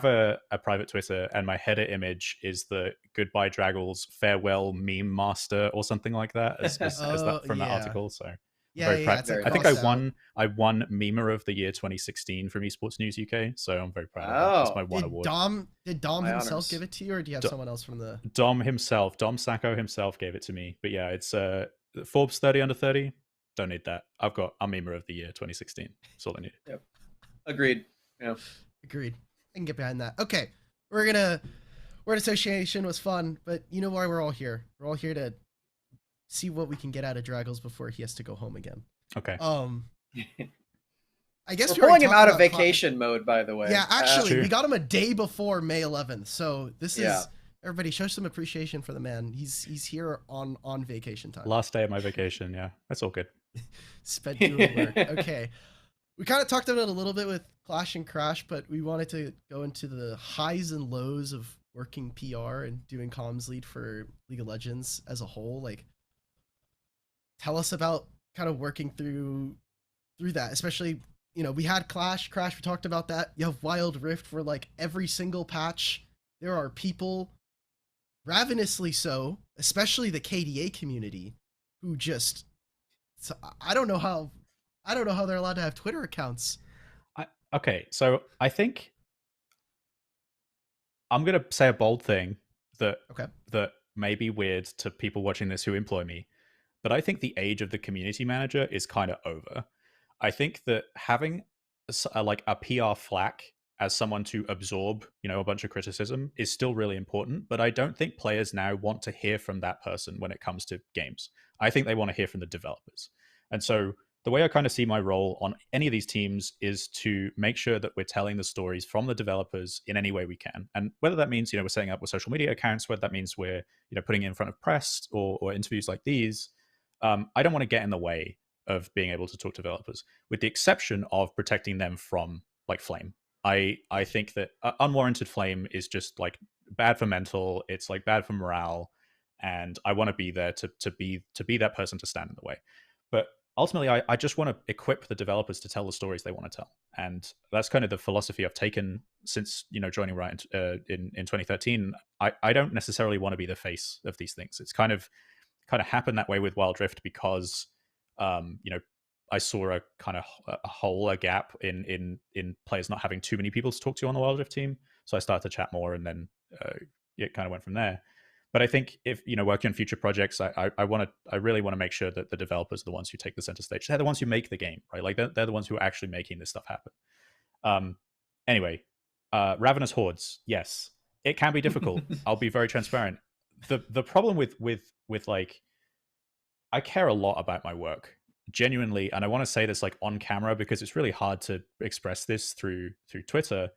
a private Twitter, and my header image is the "Goodbye Draggles, farewell meme master" or something like that, as that from that article. So very proud. I think I won Memer of the Year 2016 from Esports News UK. So I'm very proud of that. That's my one award. Did Dom himself give it to you, or do you have someone else from the Dom Sacco himself gave it to me? But yeah, it's Forbes 30 under 30. Don't need that. I'm Memer of the Year 2016. That's all I need. Yep. Agreed. Yeah. Agreed. I can get behind that. Okay. Word association was fun, but you know why we're all here? We're all here to see what we can get out of Draggles before he has to go home again. Okay. I guess we're pulling him out of vacation mode, by the way. Yeah, actually, we got him a day before May 11th. So this is everybody show some appreciation for the man. He's here on vacation time. Last day of my vacation. Yeah, that's all good. Spent doing work. Okay. We kind of talked about it a little bit with Clash and Crash, but we wanted to go into the highs and lows of working PR and doing comms lead for League of Legends as a whole. Like, tell us about kind of working through that, especially, we had Crash, we talked about that. You have Wild Rift where like every single patch, there are people ravenously so, especially the KDA community, who just, I don't know how they're allowed to have Twitter accounts. Okay, so I think I'm gonna say a bold thing that may be weird to people watching this who employ me, but I think the age of the community manager is kind of over. I think that having a PR flack as someone to absorb, a bunch of criticism is still really important, but I don't think players now want to hear from that person when it comes to games. I think they want to hear from the developers. And so the way I kind of see my role on any of these teams is to make sure that we're telling the stories from the developers in any way we can. And whether that means, we're setting up with social media accounts, whether that means we're, putting it in front of press or interviews like these, I don't want to get in the way of being able to talk to developers, with the exception of protecting them from like flame. I think that unwarranted flame is just like bad for mental. It's like bad for morale, and I want to be there to be that person to stand in the way. But ultimately, I just want to equip the developers to tell the stories they want to tell, and that's kind of the philosophy I've taken since joining Riot in 2013. I don't necessarily want to be the face of these things. It's kind of happened that way with wildrift because I saw a kind of a gap in players not having too many people to talk to on the wildrift team. So I started to chat more, and then it kind of went from there. But I think if working on future projects, I really want to make sure that the developers are the ones who take the center stage. They're the ones who make the game, right? Like they're the ones who are actually making this stuff happen. Anyway, Ravenous Hordes, yes, it can be difficult. I'll be very transparent. The problem with like, I care a lot about my work, genuinely, and I want to say this like on camera because it's really hard to express this through Twitter.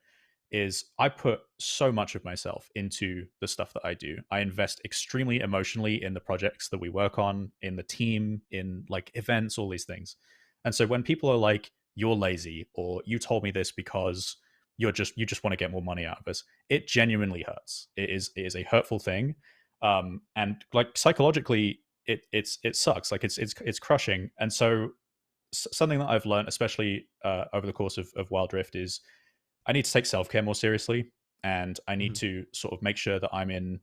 Is I put so much of myself into the stuff that I do. I invest extremely emotionally in the projects that we work on, in the team, in like events, all these things. And so when people are like, "You're lazy," or "You told me this because you just want to get more money out of us," it genuinely hurts. It is a hurtful thing, and like psychologically, it sucks. Like it's crushing. And so something that I've learned, especially over the course of Wild Rift, is I need to take self-care more seriously, and I need to sort of make sure that I'm in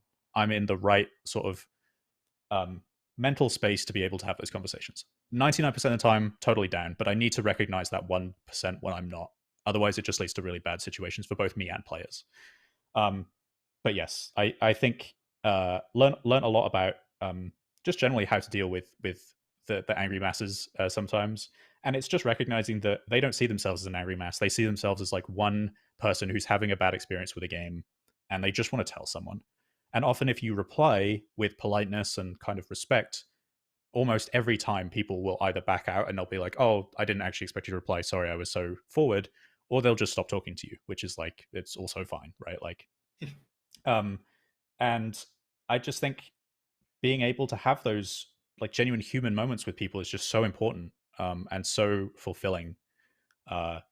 the right sort of mental space to be able to have those conversations. 99% of the time, totally down, but I need to recognize that 1% when I'm not. Otherwise, it just leads to really bad situations for both me and players. But yes, I think learn a lot about just generally how to deal with the angry masses sometimes. And it's just recognizing that they don't see themselves as an angry mass. They see themselves as like one person who's having a bad experience with a game, and they just want to tell someone. And often if you reply with politeness and kind of respect, almost every time people will either back out and they'll be like, "Oh, I didn't actually expect you to reply. Sorry, I was so forward." Or they'll just stop talking to you, which is like, it's also fine, right? Like, and I just think being able to have those like genuine human moments with people is just so important. And so fulfilling, that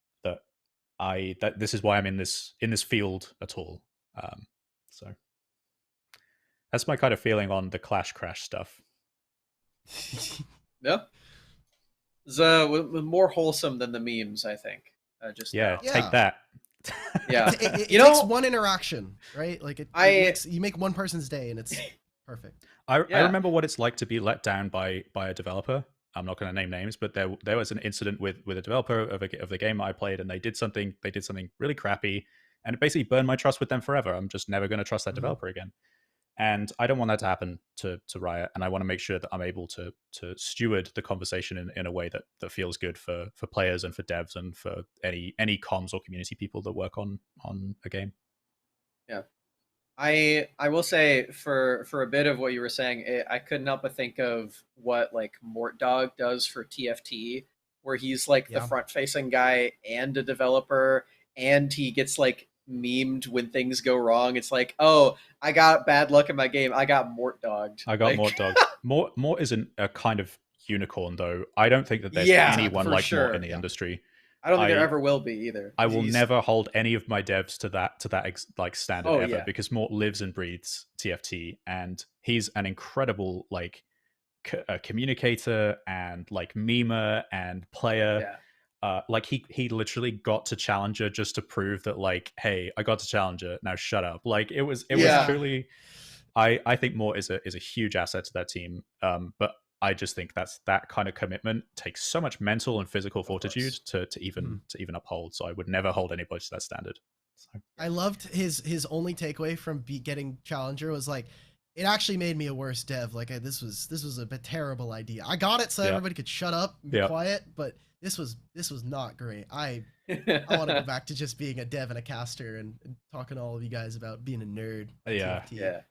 this is why I'm in this field at all. So that's my kind of feeling on the Clash Crash stuff. Yeah, it's more wholesome than the memes, I think. Take that. Yeah, it takes one interaction, right? Like you make one person's day, and it's perfect. I remember what it's like to be let down by a developer. I'm not going to name names, but there was an incident with a developer of the game I played, and they did something really crappy, and it basically burned my trust with them forever. I'm just never going to trust that developer again. And I don't want that to happen to Riot, and I want to make sure that I'm able to steward the conversation in a way that feels good for players and for devs and for any comms or community people that work on a game. Yeah. I will say for a bit of what you were saying, I couldn't help but think of what like Mort Dog does for TFT, where he's like the front facing guy and a developer, and he gets like memed when things go wrong. It's like, oh, I got bad luck in my game. I got Mort Dogged. Mort Dogged. Mort isn't a kind of unicorn though. I don't think that there's anyone like Mort in the industry. I don't think there ever will be either. I will never hold any of my devs to that like standard ever, because Mort lives and breathes TFT, and he's an incredible like communicator and like memer and player. Like he literally got to Challenger just to prove that like, hey, I got to Challenger, now shut up. Like it was truly. I think Mort is a huge asset to that team. But I just think that kind of commitment takes so much mental and physical fortitude to even uphold. So I would never hold anybody to that standard. So. I loved his only takeaway from getting Challenger was like, it actually made me a worse dev. Like this was a terrible idea. I got it so everybody could shut up and be quiet, but this was not great. I want to go back to just being a dev and a caster and talking to all of you guys about being a nerd. Yeah,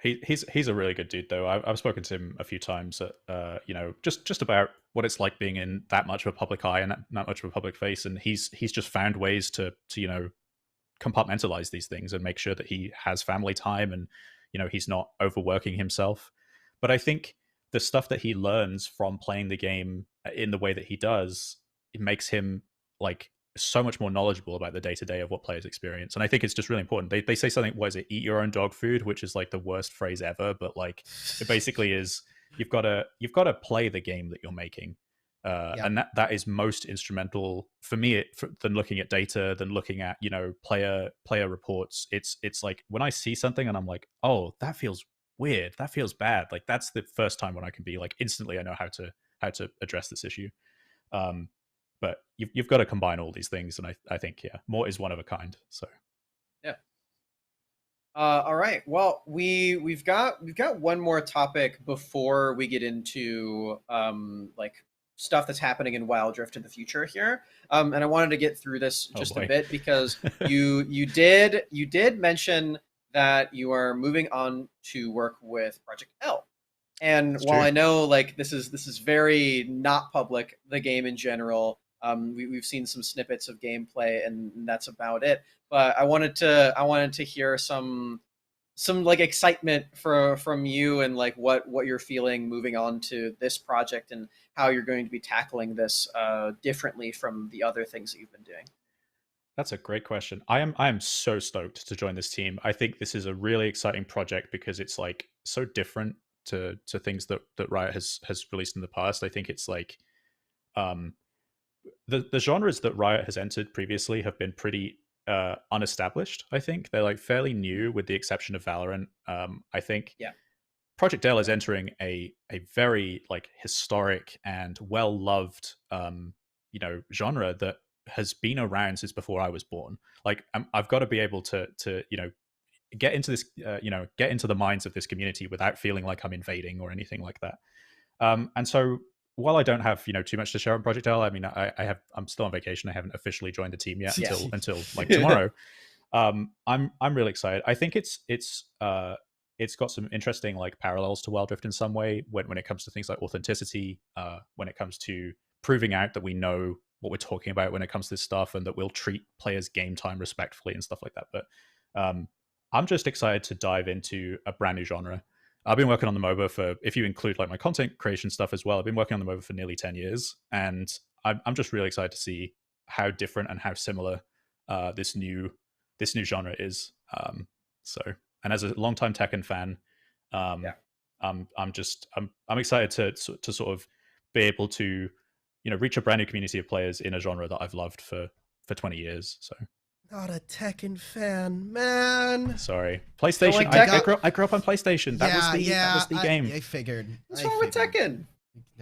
he's a really good dude though. I've spoken to him a few times at just about what it's like being in that much of a public eye and that much of a public face, and he's just found ways to compartmentalize these things and make sure that he has family time and he's not overworking himself. But I think the stuff that he learns from playing the game in the way that he does, it makes him like so much more knowledgeable about the day-to-day of what players experience. And I think it's just really important. They say something, what is it, eat your own dog food, which is like the worst phrase ever, but like it basically is, you've got to play the game that you're making. And that is most instrumental for me than looking at data, than looking at, you know, player reports. It's like when I see something and I'm like, oh, that feels weird, that feels bad, like that's the first time when I can be like, instantly I know how to address this issue. But you've got to combine all these things, and I think more is one of a kind. So yeah. All right. Well, we've got one more topic before we get into like stuff that's happening in Wild Rift in the future here. And I wanted to get through this just a bit because you did mention that you are moving on to work with Project L. And That's while true. I know like this is very not public, the game in general, we've seen some snippets of gameplay and that's about it. But I wanted to hear some like excitement from you and like what you're feeling moving on to this project and how you're going to be tackling this differently from the other things that you've been doing. That's a great question. I am so stoked to join this team. I think this is a really exciting project because it's like so different to things that Riot has released in the past. I think it's like the genres that Riot has entered previously have been pretty unestablished. I think they're like fairly new, with the exception of Valorant. I think Project L is entering a very like historic and well loved genre that has been around since before I was born. Like I've got to be able to get into this get into the minds of this community without feeling like I'm invading or anything like that. And so while I don't have too much to share on Project L, I mean I'm still on vacation. I haven't officially joined the team yet until like tomorrow. I'm really excited. I think it's got some interesting like parallels to Wildrift in some way when it comes to things like authenticity, when it comes to proving out that we know what we're talking about when it comes to this stuff, and that we'll treat players' game time respectfully and stuff like that. But I'm just excited to dive into a brand new genre. I've been working on the MOBA for, if you include like my content creation stuff as well, I've been working on the MOBA for nearly 10 years. And I'm just really excited to see how different and how similar this new genre is. And as a longtime Tekken fan, I'm excited to sort of be able to reach a brand new community of players in a genre that I've loved for 20 years. So not a Tekken fan, man. Sorry, PlayStation. Like I grew up on PlayStation. That was the game. I figured. What's wrong with Tekken?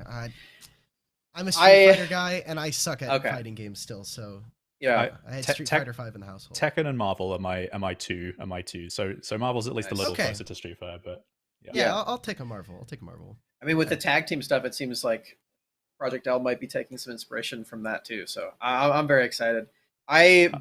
I'm a Street Fighter guy, and I suck at fighting games still. So I had Street Fighter 5 in the household. Tekken and Marvel are my two. So Marvel's at least a little closer to Street Fighter, but I'll take a Marvel. I mean, with the tag team stuff, it seems like Project L might be taking some inspiration from that too. So I'm very excited.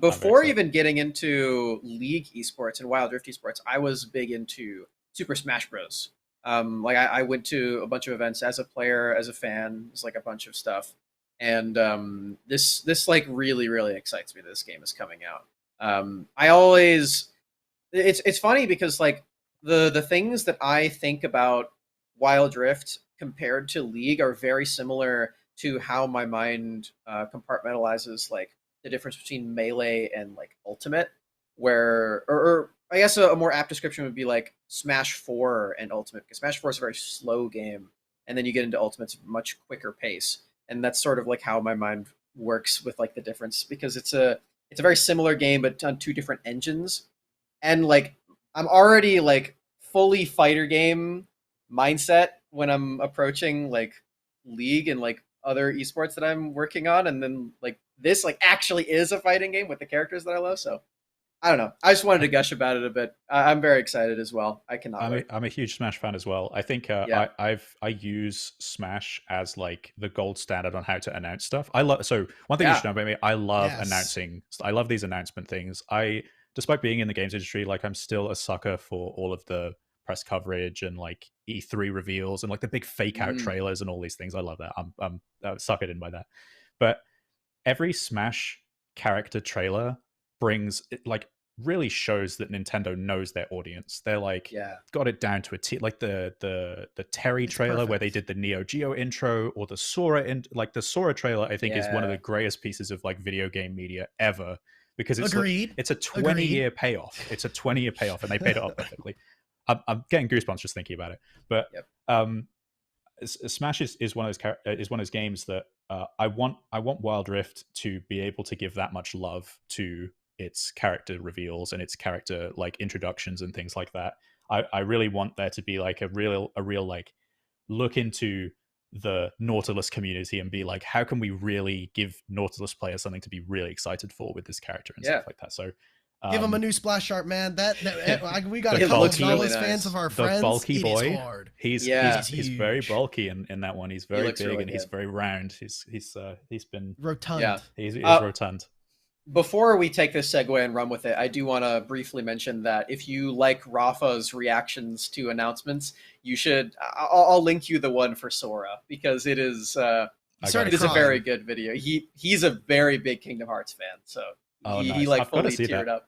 Before even getting into League esports and Wild Rift esports, I was big into Super Smash Bros. Like I went to a bunch of events as a player, as a fan. It's like a bunch of stuff, and this like really excites me that this game is coming out. It's funny because like the things that I think about Wild Rift compared to League are very similar to how my mind compartmentalizes like the difference between melee and like ultimate, or I guess a more apt description would be like Smash 4 and Ultimate, because Smash 4 is a very slow game, and then you get into Ultimate's much quicker pace, and that's sort of like how my mind works with like the difference, because it's a very similar game but on two different engines, and like I'm already like fully fighter game mindset when I'm approaching like League and like other esports that I'm working on, and then like this like actually is a fighting game with the characters that I love. So I don't know. I just wanted to gush about it a bit. I'm very excited as well. I cannot wait. I'm a huge Smash fan as well. I think I use Smash as like the gold standard on how to announce stuff. One thing you should know about me, I love announcing. I love these announcement things. Despite being in the games industry, like I'm still a sucker for all of the press coverage and like E3 reveals and like the big fake out trailers and all these things. I love that. I'm suckered in by that. But every Smash character trailer brings like really shows that Nintendo knows their audience. They're like got it down to a T. Like the Terry trailer where they did the Neo Geo intro, or the Sora like the Sora trailer. I think is one of the greatest pieces of like video game media ever, because it's like, it's a 20-year payoff. It's a 20-year payoff, and they paid it off perfectly. I'm getting goosebumps just thinking about it. But Smash is one of those games that I want Wild Rift to be able to give that much love to its character reveals and its character like introductions and things like that. I really want there to be like a real like look into the Nautilus community and be like, how can we really give Nautilus players something to be really excited for with this character and stuff like that. So give him a new splash art, man. We got a couple of Nautilus fans of our friends. The bulky boy, is hard. He's very bulky in that one. He's very big really and he's very round. He's been rotund. Yeah, he's rotund. Before we take this segue and run with it, I do want to briefly mention that if you like Rafa's reactions to announcements, you should. I'll link you the one for Sora, because it is a very good video. He's a very big Kingdom Hearts fan, so he like fully teared up.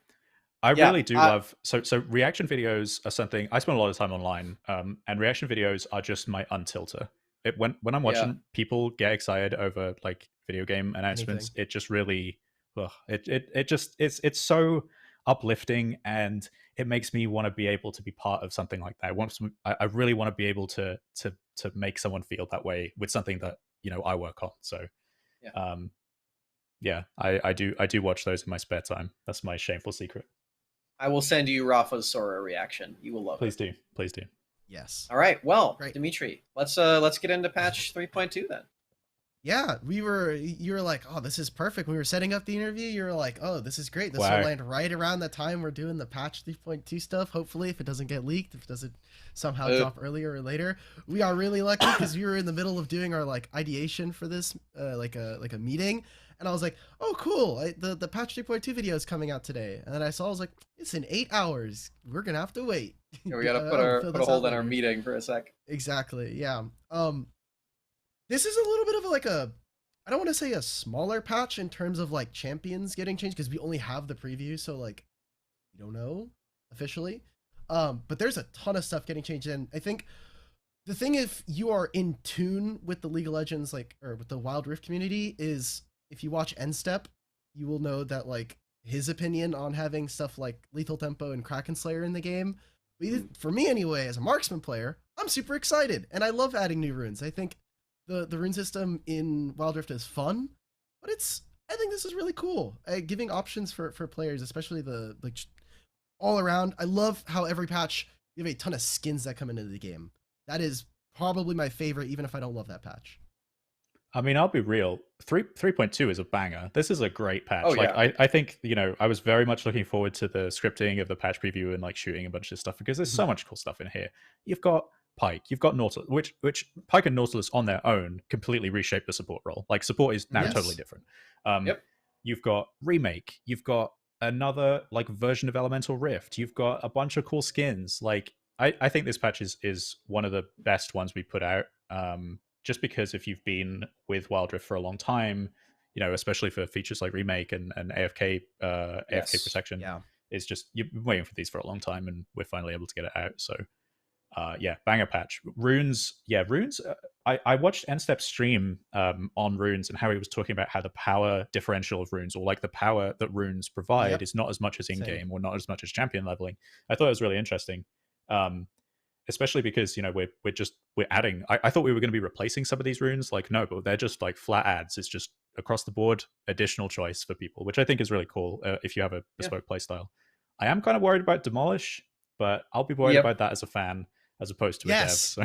I really do love so reaction videos are something I spend a lot of time online, and reaction videos are just my untilter. When I'm watching people get excited over like video game announcements, it just really. It's so uplifting, and it makes me want to be able to be part of something like that. I really want to be able to make someone feel that way with something that I work on. So I do watch those in my spare time. That's my shameful secret. I will send you Rafa's Sora reaction. You will love it. Please do. Yes. All right. Well, great. Dimitri, let's get into patch 3.2 then. Yeah, you were like, oh, this is perfect. When we were setting up the interview, you were like, oh, this is great. This will land right around the time we're doing the patch 3.2 stuff. Hopefully, if it doesn't get leaked, if it doesn't somehow drop earlier or later. We are really lucky because we were in the middle of doing our like ideation for this, like a meeting. And I was like, oh, cool. The patch 3.2 video is coming out today. And then I was like, it's in 8 hours. We're going to have to wait. Yeah, we got to put a hold on our meeting for a sec. Exactly. Yeah. This is a little bit of I don't want to say a smaller patch in terms of like champions getting changed, because we only have the preview, so like we don't know officially. But there's a ton of stuff getting changed, and I think the thing, if you are in tune with the League of Legends or with the Wild Rift community, is if you watch N-Step, you will know that like his opinion on having stuff like Lethal Tempo and Kraken Slayer in the game. For me anyway, as a marksman player, I'm super excited, and I love adding new runes. I think the rune system in Wild Rift is fun, but I think this is really cool. Giving options for players, especially the like all around. I love how every patch you have a ton of skins that come into the game. That is probably my favorite, even if I don't love that patch. I mean, I'll be real. 3.2 is a banger. This is a great patch. I think, I was very much looking forward to the scripting of the patch preview and like shooting a bunch of stuff, because there's so much cool stuff in here. You've got Pike, you've got Nautilus, which Pike and Nautilus on their own completely reshape the support role. Like support is now totally different. You've got Remake, you've got another like version of Elemental Rift, you've got a bunch of cool skins. Like I think this patch is one of the best ones we put out. Just because if you've been with Wild Rift for a long time, especially for features like Remake and AFK protection, it's just you've been waiting for these for a long time, and we're finally able to get it out. So banger patch. Runes. I watched N-Step's stream on runes, and how he was talking about how the power differential of runes, or like the power that runes provide, is not as much as in-game or not as much as champion leveling. I thought it was really interesting. Especially because we're adding. I thought we were going to be replacing some of these runes. Like no, but they're just like flat adds. It's just across the board additional choice for people, which I think is really cool if you have a bespoke playstyle. I am kind of worried about Demolish, but I'll be worried about that as a fan as opposed to a dev. So.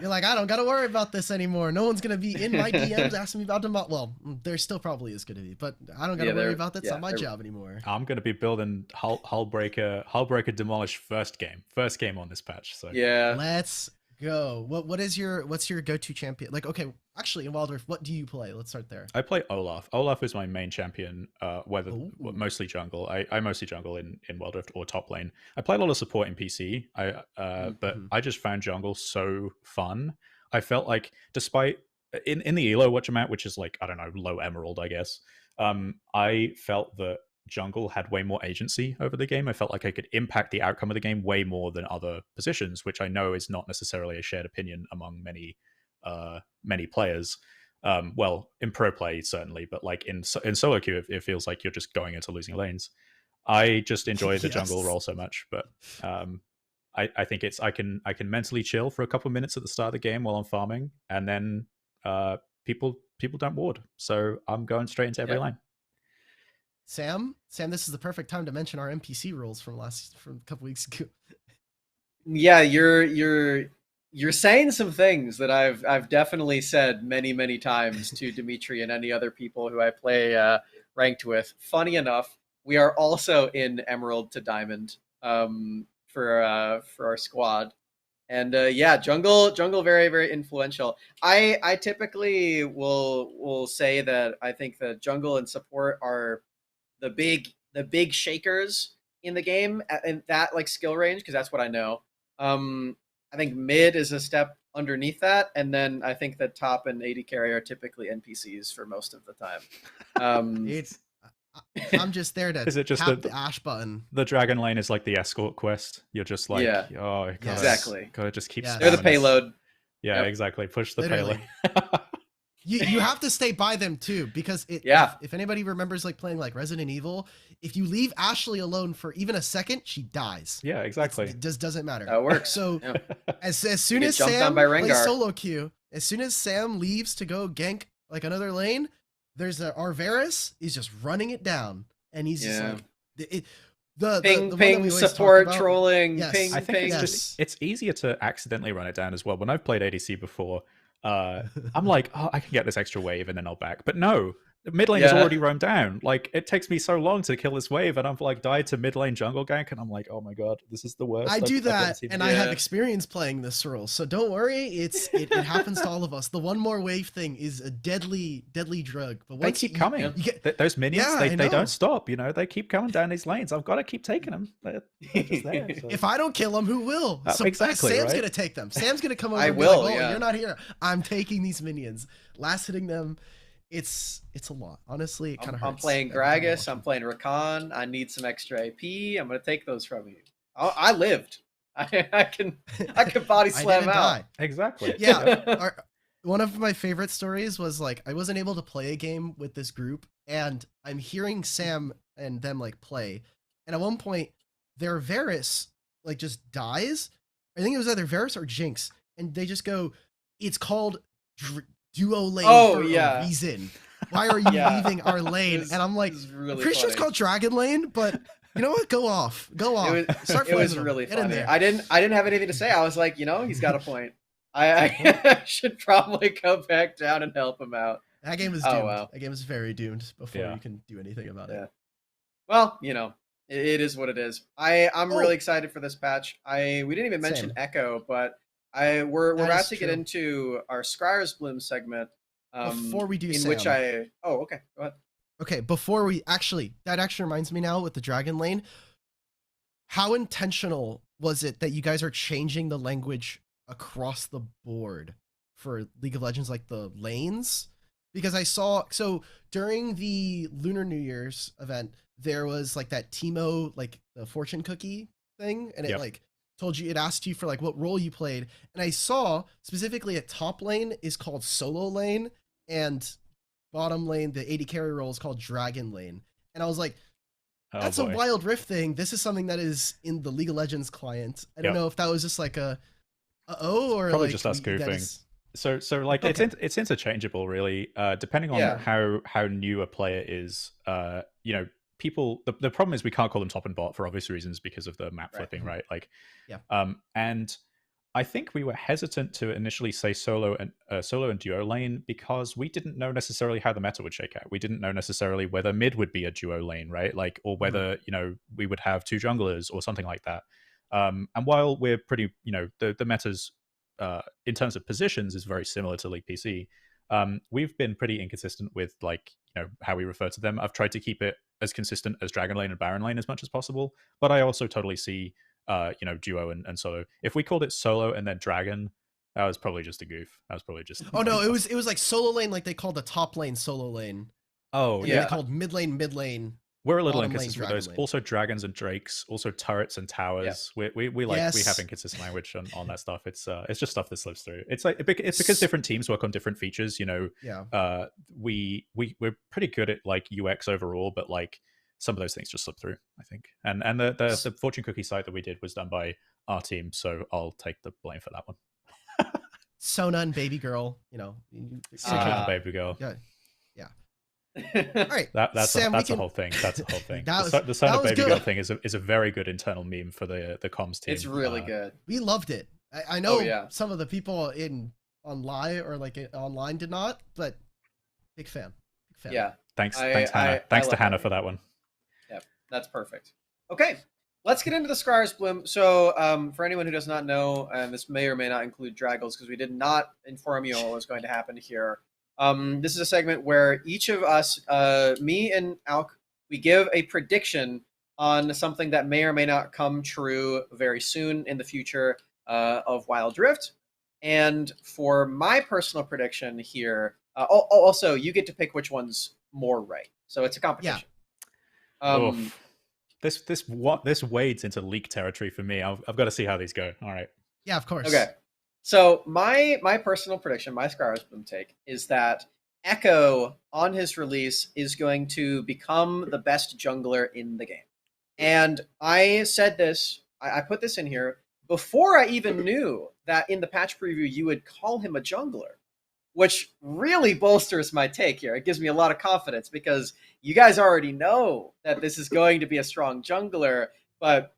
You're like, I don't got to worry about this anymore. No one's going to be in my DMs asking me about Demolish. Well, there still probably is going to be, but I don't got to worry about that. It's not my job anymore. I'm going to be building Hullbreaker Demolish first game on this patch. So let's go. What's your go-to champion? Like, okay, actually in Wild Rift, what do you play? Let's start there. I play Olaf. Olaf is my main champion, mostly jungle. I mostly jungle in Wild Rift or top lane. I play a lot of support in PC. But I just found jungle so fun. I felt like, despite in the elo watch I'm at, which is like, I don't know, low emerald, I guess. I felt that jungle had way more agency over the game. I felt like I could impact the outcome of the game way more than other positions, which I know is not necessarily a shared opinion among many players. Well, in pro play certainly, but like in solo queue, it feels like you're just going into losing lanes. I just enjoy the jungle Yes. role so much, but I think I can mentally chill for a couple of minutes at the start of the game while I'm farming, and then people don't ward, so I'm going straight into every lane. Sam, this is the perfect time to mention our NPC rules from a couple weeks ago. Yeah, you're saying some things that I've definitely said many times to Dimitri and any other people who I play ranked with. Funny enough, we are also in Emerald to Diamond for our squad, and yeah, jungle very influential. I typically will say that I think that jungle and support are the big shakers in the game in that like skill range, because that's what I know. I think mid is a step underneath that, and then I think that top and AD carry are typically NPCs for most of the time. I'm just there to Is it just tap the Ash button. The dragon lane is like the escort quest. You're just like, exactly. Gotta just keep. They're the payload. Yeah, exactly. Push the payload. You have to stay by them too, because if anybody remembers like playing like Resident Evil, if you leave Ashley alone for even a second, she dies. Yeah, exactly. It just doesn't matter. That works. So as soon as Sam plays solo queue, as soon as Sam leaves to go gank like another lane, there's Arveris. He's just running it down, and he's just like the ping support trolling. Yes. Ping, I think ping. it's easier to accidentally run it down as well. When I've played ADC before, I'm like, oh, I can get this extra wave and then I'll back. But no, the mid lane is already roamed down. Like, it takes me so long to kill this wave, and I'm like died to mid lane jungle gank, and I'm like, oh my god, this is the worst. I do that, and I have experience playing this role, so don't worry. It happens to all of us. The one more wave thing is a deadly drug. But they keep coming. Those minions, they don't stop. You know, they keep coming down these lanes. I've got to keep taking them. They're just there, so. If I don't kill them, who will? So exactly. Sam's gonna take them. Sam's gonna come over. I will. Like, you're not here. I'm taking these minions. Last hitting them. It's a lot. Honestly, it kind of hurts. I'm playing Draggles. I'm playing Rakan. I need some extra AP. I'm gonna take those from you. I lived. I can body slam out. Die. Exactly. Yeah. One of my favorite stories was like I wasn't able to play a game with this group, and I'm hearing Sam and them like play, and at one point their Varus like just dies. I think it was either Varus or Jinx, and they just go, "It's called duo lane for a reason. Why are you leaving our lane?" And I'm like, really pretty sure it's called Dragon Lane, but you know what? Go off. It was really funny. I didn't have anything to say. I was like, he's got a point. I should probably go back down and help him out. That game is doomed. Wow. That game is very doomed before you can do anything about it. Well, it is what it is. I'm really excited for this patch. We didn't even mention Echo, but we're about to get into our Scryer's Bloom segment. Before we do, which okay, go ahead. Okay, before we that actually reminds me now with the Dragon Lane. How intentional was it that you guys are changing the language across the board for League of Legends, like the lanes? Because I saw during the Lunar New Year's event, there was like that Teemo, like the fortune cookie thing, and it like told you, it asked you for like what role you played, and I saw specifically a top lane is called solo lane, and bottom lane, the AD carry role, is called dragon lane, and I was like, that's a wild rift thing. This is something that is in the League of Legends client. I don't know if that was just like or probably like just us goofing. So like it's interchangeable really, depending on how new a player is. People, the problem is we can't call them top and bot for obvious reasons because of the map flipping, right? Like, and I think we were hesitant to initially say solo and duo lane because we didn't know necessarily how the meta would shake out. We didn't know necessarily whether mid would be a duo lane, right? Like, or whether we would have two junglers or something like that. And while we're pretty, the meta's in terms of positions is very similar to League PC. We've been pretty inconsistent with how we refer to them. I've tried to keep it as consistent as Dragon Lane and Baron Lane as much as possible, but I also totally see duo and solo. If we called it solo and then dragon, that was probably just a goof. That was probably just no, it was like solo lane, like they called the top lane solo lane. Oh and they called mid lane We're a little bottom lane inconsistent with dragon those. lane. Also dragons and drakes, also turrets and towers. We like we have Yes. inconsistent language on that stuff. It's just stuff that slips through. It's like it's because different teams work on different features. You know, Yeah. we're pretty good at like UX overall, but like some of those things just slip through, I think. And the fortune cookie site that we did was done by our team, so I'll take the blame for that one. Sona and Baby Girl, you know. Sona and Baby Girl. Yeah. All right. That's Sam, a whole thing. That's a whole thing. The Sona that was Baby good. Girl thing is a very good internal meme for the comms team. It's really good. We loved it. I know yeah. some of the people online or like online did not, but big fan. Big fan. Yeah. Thanks, Hannah. Thanks to Hannah for that one. Yeah, that's perfect. Okay, let's get into the Scars Bloom. So, for anyone who does not know, and this may or may not include Draggles, because we did not inform you what was going to happen here. This is a segment where each of us, me and Alk, we give a prediction on something that may or may not come true very soon in the future of Wild Rift. And for my personal prediction here, also you get to pick which one's more right. So it's a competition. Yeah. This wades into leak territory for me. I've got to see how these go. All right. Yeah, of course. Okay. So my personal prediction, my Scars Bloom take, is that Echo on his release is going to become the best jungler in the game. And I said this, I put this in here before I even knew that in the patch preview you would call him a jungler, which really bolsters my take here. It gives me a lot of confidence because you guys already know that this is going to be a strong jungler. But,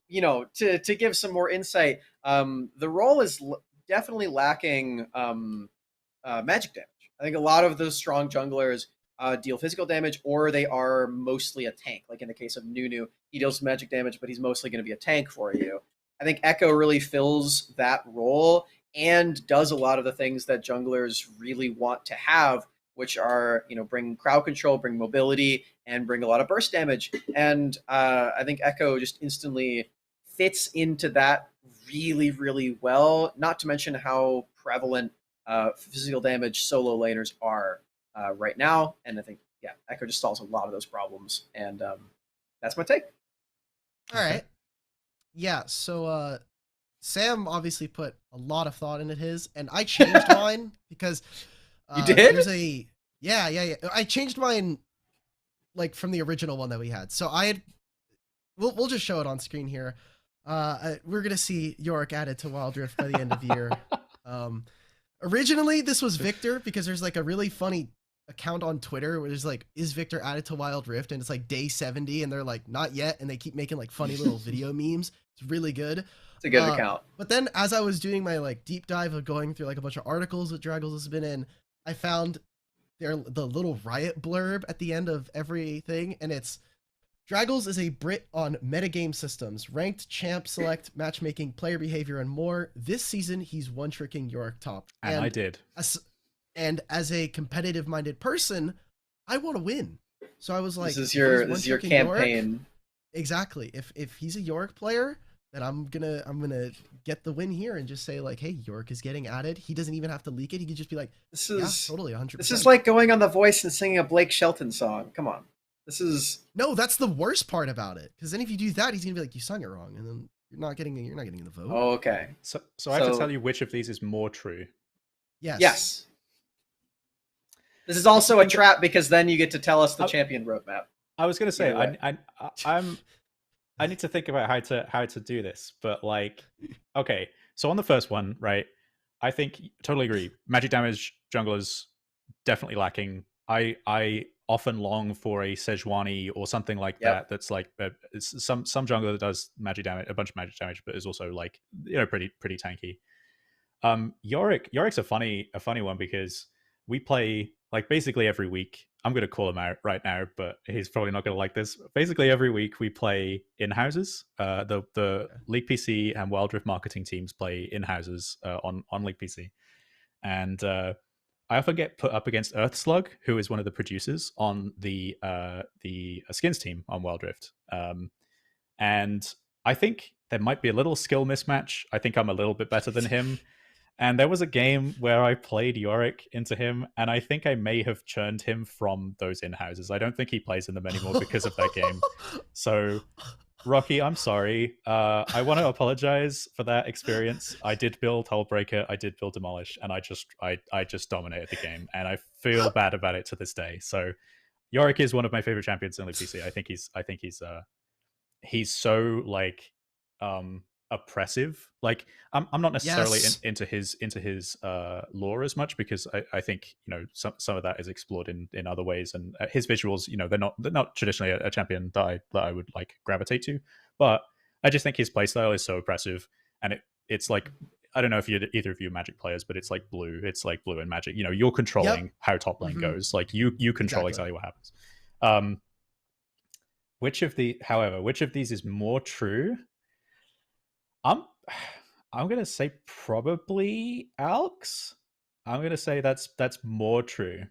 you know, to give some more insight, the role is definitely lacking magic damage. I think a lot of those strong junglers deal physical damage, or they are mostly a tank. Like in the case of Nunu, he deals magic damage, but he's mostly going to be a tank for you. I think Echo really fills that role and does a lot of the things that junglers really want to have, which are, you know, bring crowd control, bring mobility, and bring a lot of burst damage. And I think Echo just instantly fits into that really, really well, not to mention how prevalent physical damage solo laners are right now. And I think, yeah, Echo just solves a lot of those problems. And that's my take. All right. Yeah, so Sam obviously put a lot of thought into his, and I changed mine because you did? There's yeah. I changed mine like from the original one that we had. So I had, we'll just show it on screen here. We're gonna see Yorick added to Wild Rift by the end of the year. Originally this was Victor because there's like a really funny account on Twitter where there's like, is Victor added to Wild Rift? And it's like day 70 and they're like, not yet. And they keep making like funny little video memes. It's really good. It's a good account. But then as I was doing my like deep dive of going through like a bunch of articles that Draggles has been in, I found the little riot blurb at the end of everything. And it's, Draggles is a Brit on metagame systems, ranked, champ, select, matchmaking, player behavior, and more. This season, he's one-tricking Yorick top. And I did. And as a competitive-minded person, I want to win. So I was like, this is your campaign. Yorick, exactly. If he's a Yorick player, then I'm gonna get the win here and just say like, hey, Yorick is getting added. He doesn't even have to leak it. He can just be like, totally 100%. This is like going on The Voice and singing a Blake Shelton song. Come on. No, that's the worst part about it. Because then if you do that, he's gonna be like, you sung it wrong, and then you're not getting the vote. Oh, okay. So I have to tell you which of these is more true. Yes. This is also a trap because then you get to tell us the champion roadmap. I was gonna say I need to think about how to do this, but like, okay. So on the first one, right? I think totally agree. Magic damage junglers definitely lacking. I often long for a Sejuani or something like that. That's like some jungler that does magic damage, a bunch of magic damage, but is also like, you know, pretty tanky. Yorick's a funny one because we play like basically every week. I'm going to call him out right now, but he's probably not going to like this. Basically every week we play in houses. The League PC and Wild Rift marketing teams play in houses on League PC, and I often get put up against Earthslug, who is one of the producers on the skins team on Wild Rift. And I think there might be a little skill mismatch. I think I'm a little bit better than him. And there was a game where I played Yorick into him, and I think I may have churned him from those in-houses. I don't think he plays in them anymore because of that game. So, Rocky, I'm sorry. I want to apologize for that experience. I did build Hullbreaker, I did build Demolish, and I just dominated the game, and I feel bad about it to this day. So, Yorick is one of my favorite champions in the PC. I think he's so like oppressive. Like I'm not necessarily Yes. into his lore as much, because I think, you know, some of that is explored in other ways, and his visuals, you know, they're not traditionally a champion that I would like gravitate to, but I just think his playstyle is so oppressive, and it's like, I don't know if either of you are Magic players, but it's like blue and Magic. You know, you're controlling how top lane goes. Like you control exactly what happens. Which of these is more true? I'm gonna say probably Alks. I'm gonna say that's more true.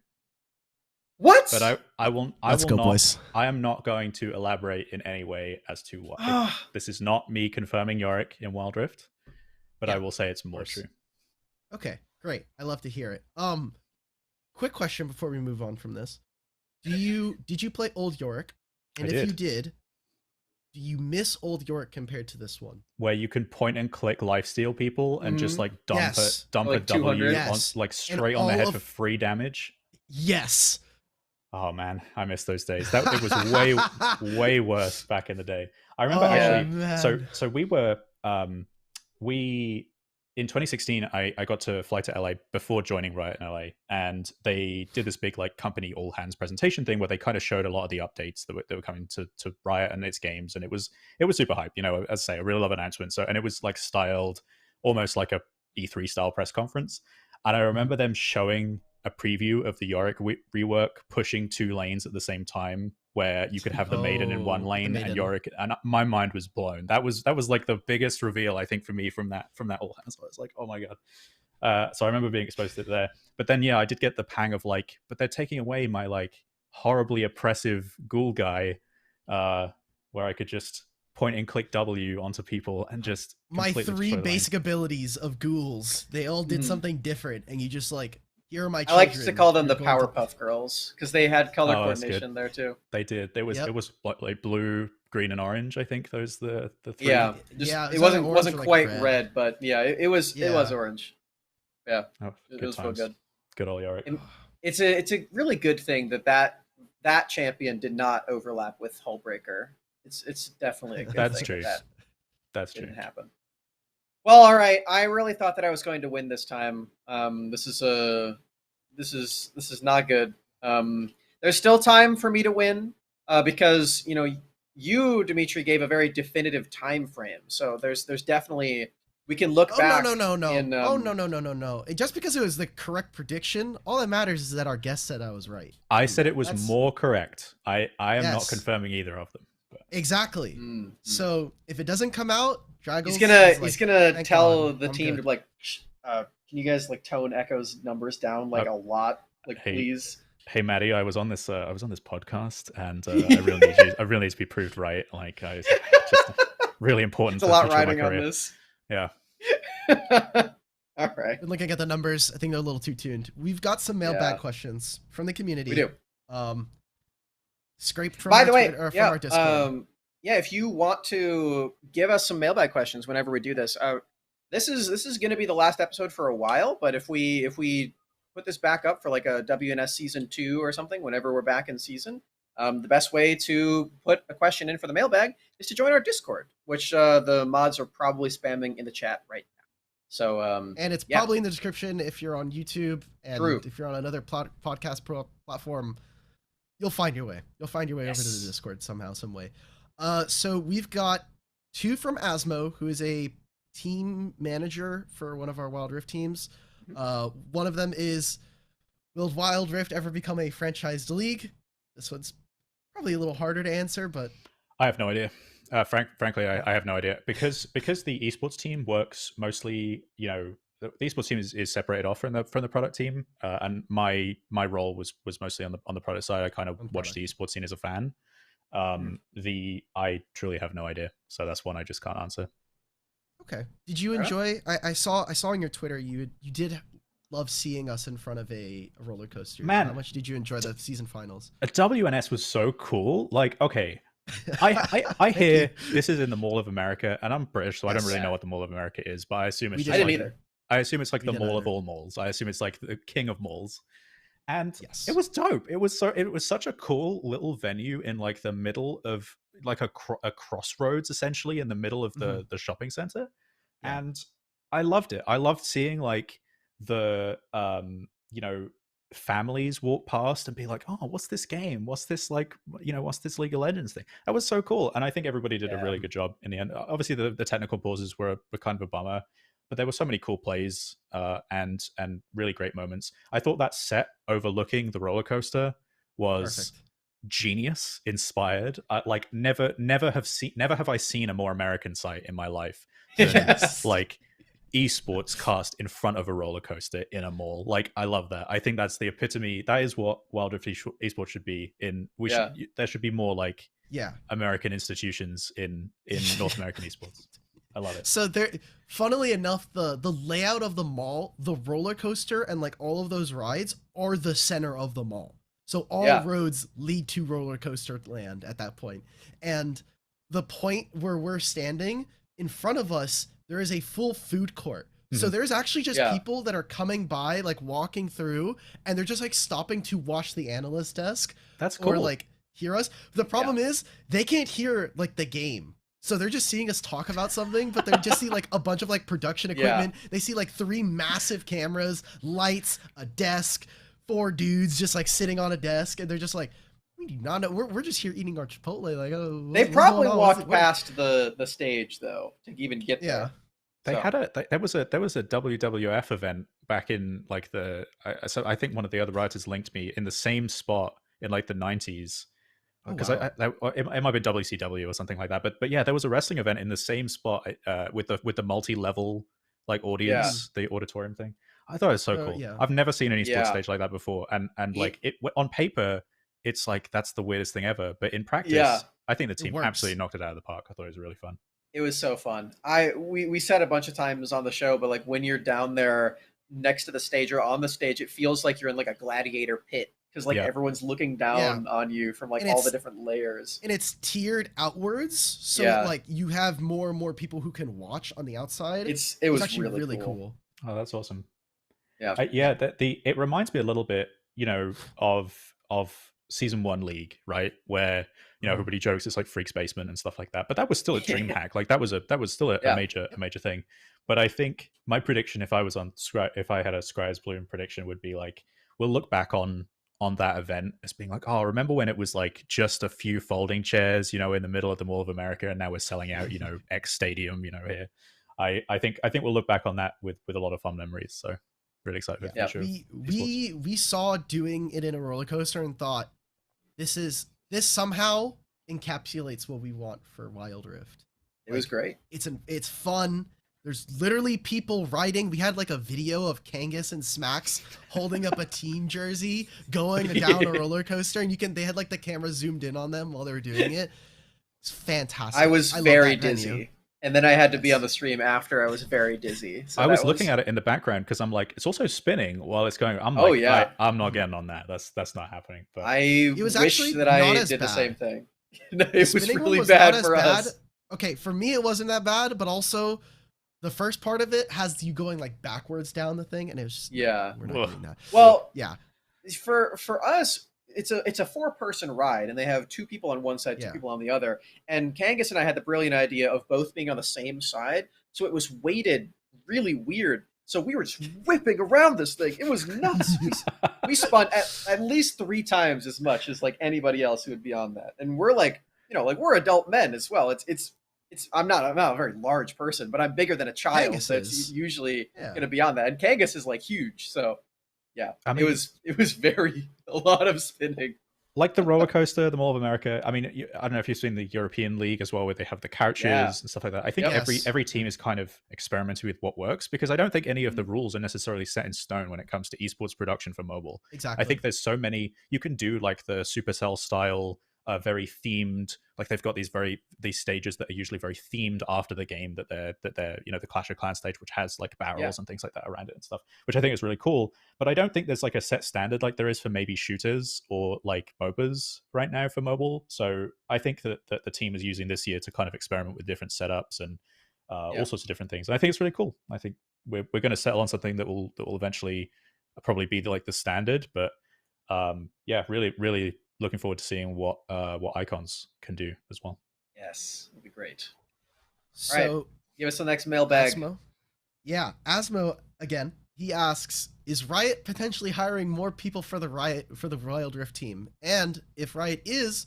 What? But I will Let's go, not. boys. I am not going to elaborate in any way as to why. This is not me confirming Yorick in wildrift, but I will say it's more true. Okay, great. I love to hear it. Quick question before we move on from this: did you play old Yorick? And if you did, do you miss old Yorick compared to this one? Where you can point and click lifesteal people and just like dump like a W on, yes. like straight on the head for free damage? Yes. Oh man, I miss those days. It was way worse back in the day. I remember actually. So we in 2016, I got to fly to LA before joining Riot in LA, and they did this big like company all hands presentation thing where they kind of showed a lot of the updates that were coming to Riot and its games, and it was super hype. You know, as I say, a real love announcement. So, and it was like styled almost like a E3 style press conference, and I remember them showing a preview of the Yorick rework pushing 2 lanes at the same time, where you could have the Maiden in one lane and Yorick, and my mind was blown. That was like the biggest reveal, I think, for me from that all hands. I was like, oh my god. So I remember being exposed to it there. But then I did get the pang of like, but they're taking away my like horribly oppressive ghoul guy, where I could just point and click W onto people and just my 3 basic abilities of ghouls. They all did something different, and you just like, here are my children. I like to call them the Powerpuff Girls, because they had color coordination there too. They did. It was like blue, green, and orange. I think those the 3. Yeah, it wasn't quite red, but it was orange. Yeah, it was real good. Good old Yorick. It's a really good thing that champion did not overlap with Hullbreaker. It's definitely a good That's thing. True. That's true. Didn't happen. Well, all right. I really thought that I was going to win this time. This is not good. There's still time for me to win, because you, Dimitri, gave a very definitive time frame. So there's definitely, we can look back. No. No. Just because it was the correct prediction, all that matters is that our guest said I was right. I said it was more correct. I am not confirming either of them. But. Exactly. So if it doesn't come out, Draggles he's gonna tell the team to like, can you guys like tone Echo's numbers down like a lot, like please. Hey Maddie, I was on this podcast, and I really need to be proved right. Like, it's just really important. It's a lot riding on this. Yeah. All right. Been looking at the numbers. I think they're a little too tuned. We've got some mailbag questions from the community. We do. Scraped from By the way, from our Discord. If you want to give us some mailbag questions whenever we do this, this is going to be the last episode for a while. But if we put this back up for like a WNS season 2 or something, whenever we're back in season, the best way to put a question in for the mailbag is to join our Discord, which the mods are probably spamming in the chat right now. So and it's probably in the description if you're on YouTube, and True. If you're on another podcast platform, you'll find your way. You'll find your way over to the Discord somehow, some way. So we've got 2 from Asmo, who is a team manager for one of our Wild Rift teams. One of them is, will Wild Rift ever become a franchised league? This one's probably a little harder to answer, but I have no idea. Frankly, I have no idea, because the esports team works mostly, the esports team is separated off from the product team, and my role was mostly on the product side. I kind of watched the esports scene as a fan. I truly have no idea, so that's one I just can't answer. Okay. Did you Yeah. enjoy? I saw on your Twitter you did love seeing us in front of a roller coaster. How Man, much did you enjoy the season finals? a WNS was so cool. Like, okay, I Thank you. hear this is in the Mall of America, and I'm British, so I don't Yes. really know Yeah. what the Mall of America is, but I assume it's We I just didn't didn't like either. either. I assume it's like We the didn't mall of either. all malls. I assume it's like the king of malls. And it Yes. was dope. It was such a cool little venue in like the middle of like a crossroads, essentially in the middle of Mhm. the shopping center. Yeah. And I loved it. I loved seeing like the families walk past and be like, oh, what's this game? What's this like, what's this League of Legends thing? That was so cool. And I think everybody did a Yeah. really good job in the end. Obviously the technical pauses were kind of a bummer, but there were so many cool plays and really great moments. I thought that set overlooking the roller coaster was Perfect. genius, inspired. Like never have I seen a more American site in my life than Yes. like esports cast in front of a roller coaster in a mall. Like I love that. I think that's the epitome. That is what wildrift esports should be in. Yeah. There should be more like Yeah. American institutions in North American esports. I love it. So there, funnily enough, the layout of the mall, the roller coaster, and like all of those rides are the center of the mall. So all Yeah. roads lead to roller coaster land at that point. And the point where we're standing in front of us, there is a full food court. So Mhm. there's actually just Yeah. people that are coming by, like walking through, and they're just like stopping to watch the analyst desk That's cool. or like hear us. The problem is they can't hear like the game. So they're just seeing us talk about something, but they just see like a bunch of like production Yeah. equipment. They see like 3 massive cameras, lights, a desk, 4 dudes just like sitting on a desk, and they're just like, we do not know. We're just here eating our Chipotle. Like, oh, They what's probably going on? walked past the stage though to even get Yeah. there. They So, had there was a WWF event back in like so I think one of the other writers linked me in the same spot in like the 90s Oh, because wow. it might have been WCW or something like that. But yeah, there was a wrestling event in the same spot with the multi-level like audience, the auditorium thing. I thought it was so cool. Yeah. I've never seen any sports Yeah. stage like that before, and It- like it on paper, it's like that's the weirdest thing ever. But in practice, Yeah. I think the team works. absolutely knocked it out of the park. I thought it was really fun. It was so fun. We said a bunch of times on the show, but like when you're down there next to the stage or on the stage, it feels like you're in like a gladiator pit because like Yeah. everyone's looking down on you from like And all it's- the different layers. And it's tiered outwards, so Yeah. like you have more and more people who can watch on the outside. It was actually really, really cool. Oh, that's awesome. Yeah. Yeah, it reminds me a little bit, of season 1 League, right? Where everybody jokes it's like Freak's Basement and stuff like that, but that was still a dream hack. Like that was still a Yeah. major thing. But I think my prediction, if I was on if I had a Scryer's Bloom prediction, would be like we'll look back on that event as being like, oh, remember when it was like just a few folding chairs, in the middle of the Mall of America, and now we're selling out, X Stadium, here. I think we'll look back on that with a lot of fun memories. So really excited for the Yeah. future. We saw doing it in a roller coaster and thought this somehow encapsulates what we want for Wild Rift. It was great. It's fun. There's literally people riding. We had like a video of Kangas and Smax holding up a team jersey going down a roller coaster, and they had like the camera zoomed in on them while they were doing it. It's fantastic. I was love very that venue. dizzy. And then I had to be Yes. on the stream after. I was very dizzy. So I was that looking at it in the background because I'm like, it's also spinning while it's going. I'm like, Oh, yeah. I'm not getting on that. That's not happening. But I was wish actually that I not did as the bad. same thing. No, The it was spinning one really was bad not as for us. Okay, for me it wasn't that bad, but also the first part of it has you going like backwards down the thing, and it was just, Yeah. we're not Ugh. doing that. Well, Yeah, for us, it's a 4-person ride, and they have 2 people on one side, 2 Yeah. people on the other. And Kangas and I had the brilliant idea of both being on the same side, so it was weighted really weird. So we were just whipping around this thing. It was nuts. We spun at least 3 times as much as like anybody else who would be on that. And we're like, like we're adult men as well. It's I'm not a very large person, but I'm bigger than a child, Kangas so it's is. usually Yeah. going to be on that. And Kangas is like huge, so yeah, I mean, it was very a lot of spinning. like the roller coaster, the Mall of America. I mean, I don't know if you've seen the European League as well, where they have the couches Yeah. and stuff like that. I think Yep. every team is kind of experimenting with what works because I don't think any of the rules are necessarily set in stone when it comes to esports production for mobile. exactly. I think there's so many you can do like the Supercell style very themed. Like they've got these stages that are usually very themed after the game, that they're the Clash of Clans stage, which has like barrels and things like that around it and stuff, which I think is really cool. But I don't think there's like a set standard like there is for maybe shooters or like MOBAs right now for mobile. So I think that the team is using this year to kind of experiment with different setups and all sorts of different things. And I think it's really cool. I think we're going to settle on something that will eventually probably be like the standard. But really looking forward to seeing what icons can do as well. Yes, it'll be great. So, all right, give us the next mailbag. Asmo again. He asks, "Is Riot potentially hiring more people for the Wild Rift team? And if Riot is,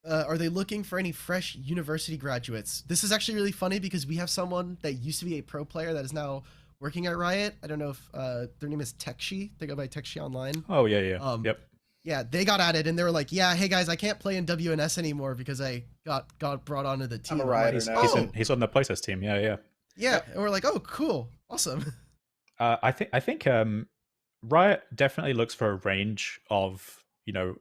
are they looking for any fresh university graduates?" This is actually really funny because we have someone that used to be a pro player that is now working at Riot. I don't know if their name is Tekshi. They go by Tekshi online. Oh yeah. Yep. Yeah, they got at it and they were like, "Yeah, hey guys, I can't play in WNS anymore because I got brought onto the team." I'm a Rioter now. He's on the playtest team. Yeah. Yeah, and we're like, "Oh, cool, awesome." I think Riot definitely looks for a range of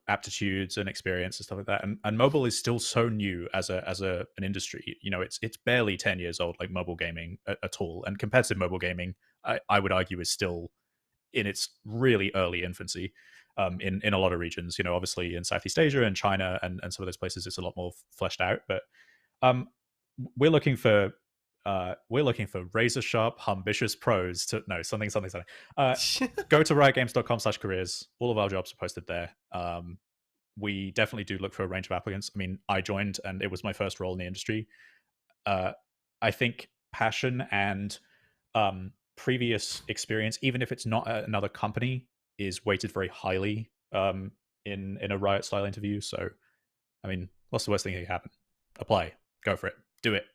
aptitudes and experience and stuff like that. And mobile is still so new as an industry. It's barely 10 years old, like mobile gaming at all. And competitive mobile gaming, I would argue, is still in its really early infancy. In a lot of regions, obviously in Southeast Asia and China and some of those places, it's a lot more fleshed out. But we're looking for razor sharp, ambitious pros to something. Go to riotgames.com/careers. All of our jobs are posted there. We definitely do look for a range of applicants. I mean, I joined and it was my first role in the industry. I think passion and previous experience, even if it's not another company, is weighted very highly in a Riot style interview. So, I mean, what's the worst thing that can happen? Apply, go for it, do it.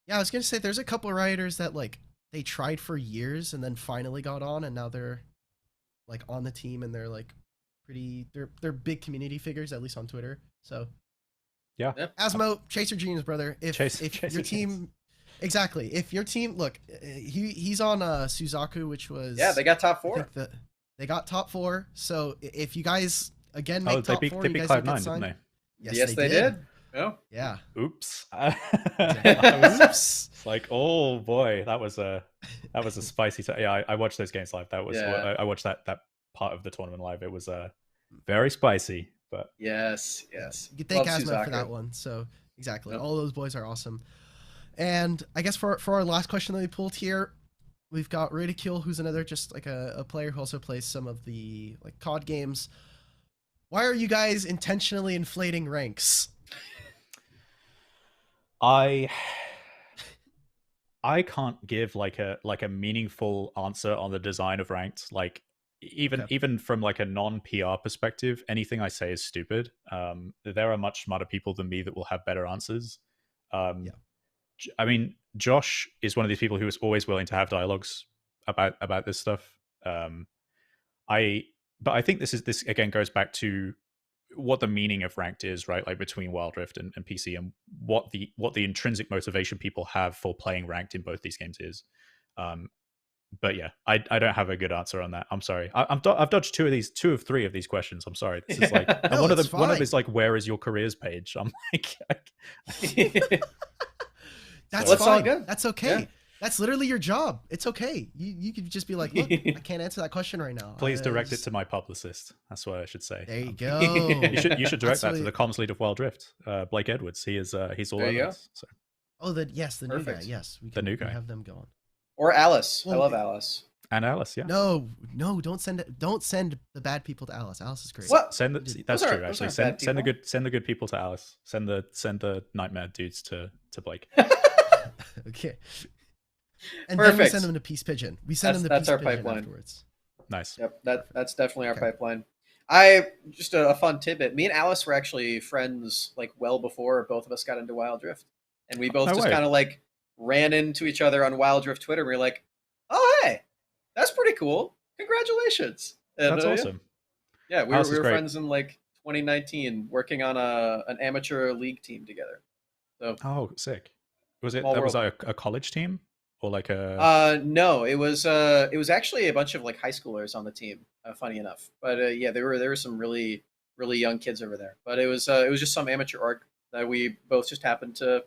Yeah, I was gonna say there's a couple of Rioters that like they tried for years and then finally got on, and now they're like on the team and they're like they're big community figures, at least on Twitter. So yeah, Asmo, chase your dreams, brother. If your team dreams. Exactly. If your team, look, he's on Suzaku, which was they got top 4. They got top 4. So if you guys again make top 4, they beat Cloud9, didn't they? Yes, they did. Oh yeah. Oops. Oops. It's like, oh boy, that was a spicy. Yeah, I watched those games live. That was I watched that part of the tournament live. It was very spicy. But yes. You can thank Asmo for that one. So exactly, all those boys are awesome. And I guess for our last question that we pulled here, we've got Ridicule, who's another just like a player who also plays some of the like COD games. Why are you guys intentionally inflating ranks? I can't give like a meaningful answer on the design of ranked. Like even from like a non-PR perspective, anything I say is stupid. There are much smarter people than me that will have better answers. I mean, Josh is one of these people who is always willing to have dialogues about this stuff. But I think this again goes back to what the meaning of ranked is, right? Like between Wild Rift and PC, and what the intrinsic motivation people have for playing ranked in both these games is. But yeah, I don't have a good answer on that. I'm sorry. I've dodged two of three of these questions. I'm sorry. This is like and one of them is like, where is your careers page? I'm like, that's fine. All good. That's okay. Yeah. That's literally your job. It's okay. You could just be like, look, I can't answer that question right now. Please direct it to my publicist. That's what I should say. There you go. You should direct that to the comms lead of Wild Rift, Blake Edwards. He's all over this. So. Oh, the new guy. Yes, we can have them go on. Or Alice. I love Alice. And Alice, yeah. No, don't send it. Don't send the bad people to Alice. Alice is great. What? That's true. Actually, send the good people to Alice. Send the nightmare dudes to Blake. Okay. And then we send them to Peace Pigeon. We send them to Peace Pigeon pipeline afterwards. Nice. Yep, that's definitely our pipeline. Just a fun tidbit. Me and Alice were actually friends like well before both of us got into Wild Rift, and we both kind of like ran into each other on Wild Rift Twitter. And we were like, "Oh hey, that's pretty cool! Congratulations!" And, that's awesome. Yeah, we were friends in like 2019, working on an amateur league team together. So sick. Was a college team? Or like no, it was actually a bunch of like high schoolers on the team. Funny enough, but there were some really really young kids over there. But it was just some amateur org that we both just happened to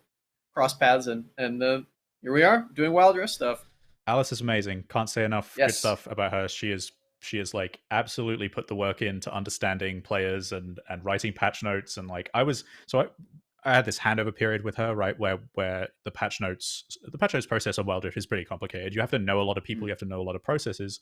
cross paths in, and here we are doing wild rift stuff. Alice is amazing. Can't say enough good Yes. stuff about her. She is like absolutely put the work into understanding players and writing patch notes, and like I had this handover period with her, right, where the patch notes process on Wildrift is pretty complicated. You have to know a lot of people, you have to know a lot of processes.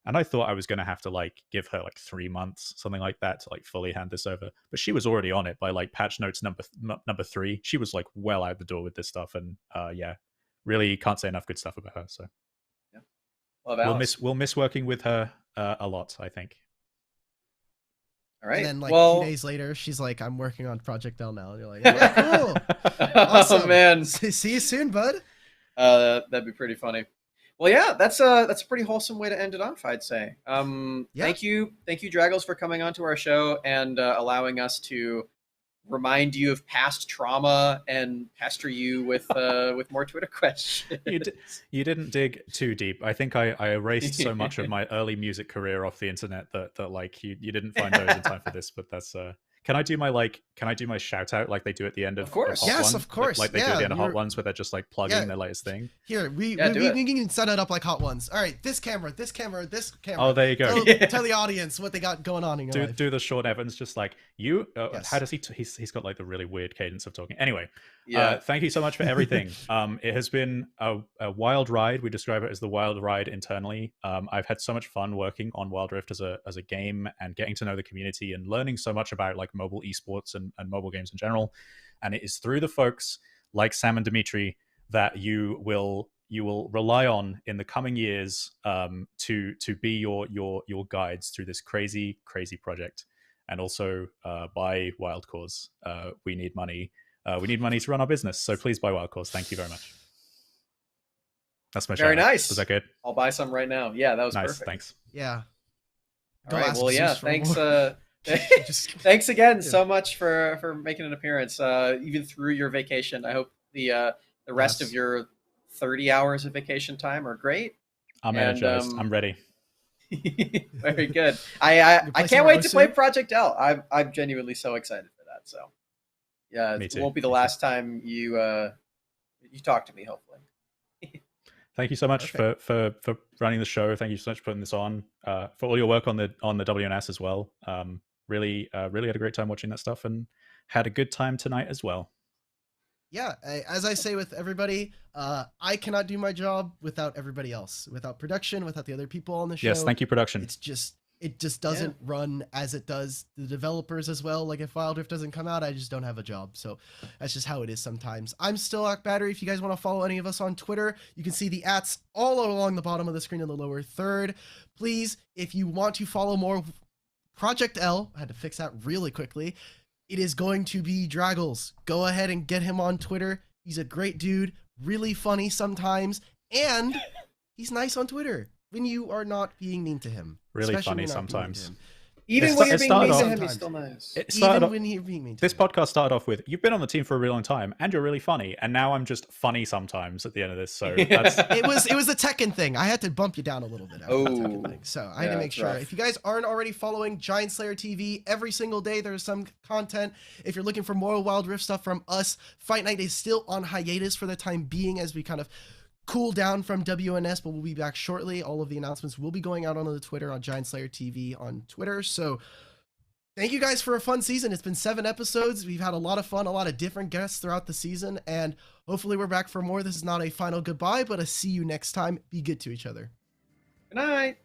And I thought I was going to have to like give her like 3 months, something like that, to like fully hand this over. But she was already on it by like patch notes number 3. She was like well out the door with this stuff, and yeah, really can't say enough good stuff about her. So yeah. Love Alice. we'll miss working with her a lot, I think. All right. And then like 2 days later, she's like, "I'm working on Project L now." And you're like, "Yeah, cool, awesome, oh man, see you soon, bud." That'd be pretty funny. Well, yeah, that's a pretty wholesome way to end it off, I'd say. Yeah. Thank you, Draggles, for coming onto our show and allowing us to remind you of past trauma and pester you with more Twitter questions. You didn't dig too deep. I think I erased so much of my early music career off the internet that like you didn't find those in time for this. But that's can I do my shout out like they do at the end of course. Hot Yes, Ones? of course. Like they do at the end of Hot Ones, where they're just like plugging their latest thing. Here, we can set it up like Hot Ones. All right, this camera, this camera, this camera. Oh, there you go. Tell the audience what they got going on in your life. Do the Sean Evans just like you? Yes. How does he? He's got like the really weird cadence of talking. Anyway, Yeah. thank you so much for everything. It has been a wild ride. We describe it as the wild ride internally. I've had so much fun working on Wild Rift as a game and getting to know the community and learning so much about like mobile esports and mobile games in general. And it is through the folks like Sam and Dimitri that you will rely on in the coming years to be your guides through this crazy project. And also buy Wild Cause. We need money. We need money to run our business. So please buy Wild Cause. Thank you very much. That's my shout. Very nice. Was that good? I'll buy some right now. Yeah, that was nice. perfect. Thanks. Yeah. All right. Well, yeah. Thanks. Just Thanks again so much for making an appearance, even through your vacation. I hope the rest of your 30 hours of vacation time are great. I'm energized. I'm ready. Very good. I can't wait to play Project L. I'm genuinely so excited for that. So yeah, it won't be the last time you talk to me, hopefully. Thank you so much for running the show. Thank you so much for putting this on. For all your work on the WNS as well. Really had a great time watching that stuff and had a good time tonight as well. Yeah, as I say with everybody, I cannot do my job without everybody else, without production, without the other people on the show. Yes, thank you, production. It just doesn't run as it does the developers as well. Like if Wild Rift doesn't come out, I just don't have a job. So that's just how it is sometimes. I'm still AlkBattery. If you guys want to follow any of us on Twitter, you can see the ats all along the bottom of the screen in the lower third. Please, if you want to follow more Project L, I had to fix that really quickly. It is going to be Draggles. Go ahead and get him on Twitter. He's a great dude, really funny sometimes, and he's nice on Twitter when you are not being mean to him. Really funny sometimes. Even when you're being mean to him, he's still nice. Even when you're being mean to him. This podcast started off with, you've been on the team for a really long time, and you're really funny, and now I'm just funny sometimes at the end of this, so that's... It was the Tekken thing. I had to bump you down a little bit after the Tekken thing. So I had to make sure. Rough. If you guys aren't already following Giant Slayer TV, every single day there's some content. If you're looking for more Wild Rift stuff from us, Fight Night is still on hiatus for the time being as we kind of cool down from WNS, but we'll be back shortly. All of the announcements will be going out on the Twitter, on Giant Slayer TV on Twitter. So thank you guys for a fun season. It's been 7 episodes. We've had a lot of fun, a lot of different guests throughout the season, and hopefully we're back for more. This is not a final goodbye, but a see you next time. Be good to each other. Good night.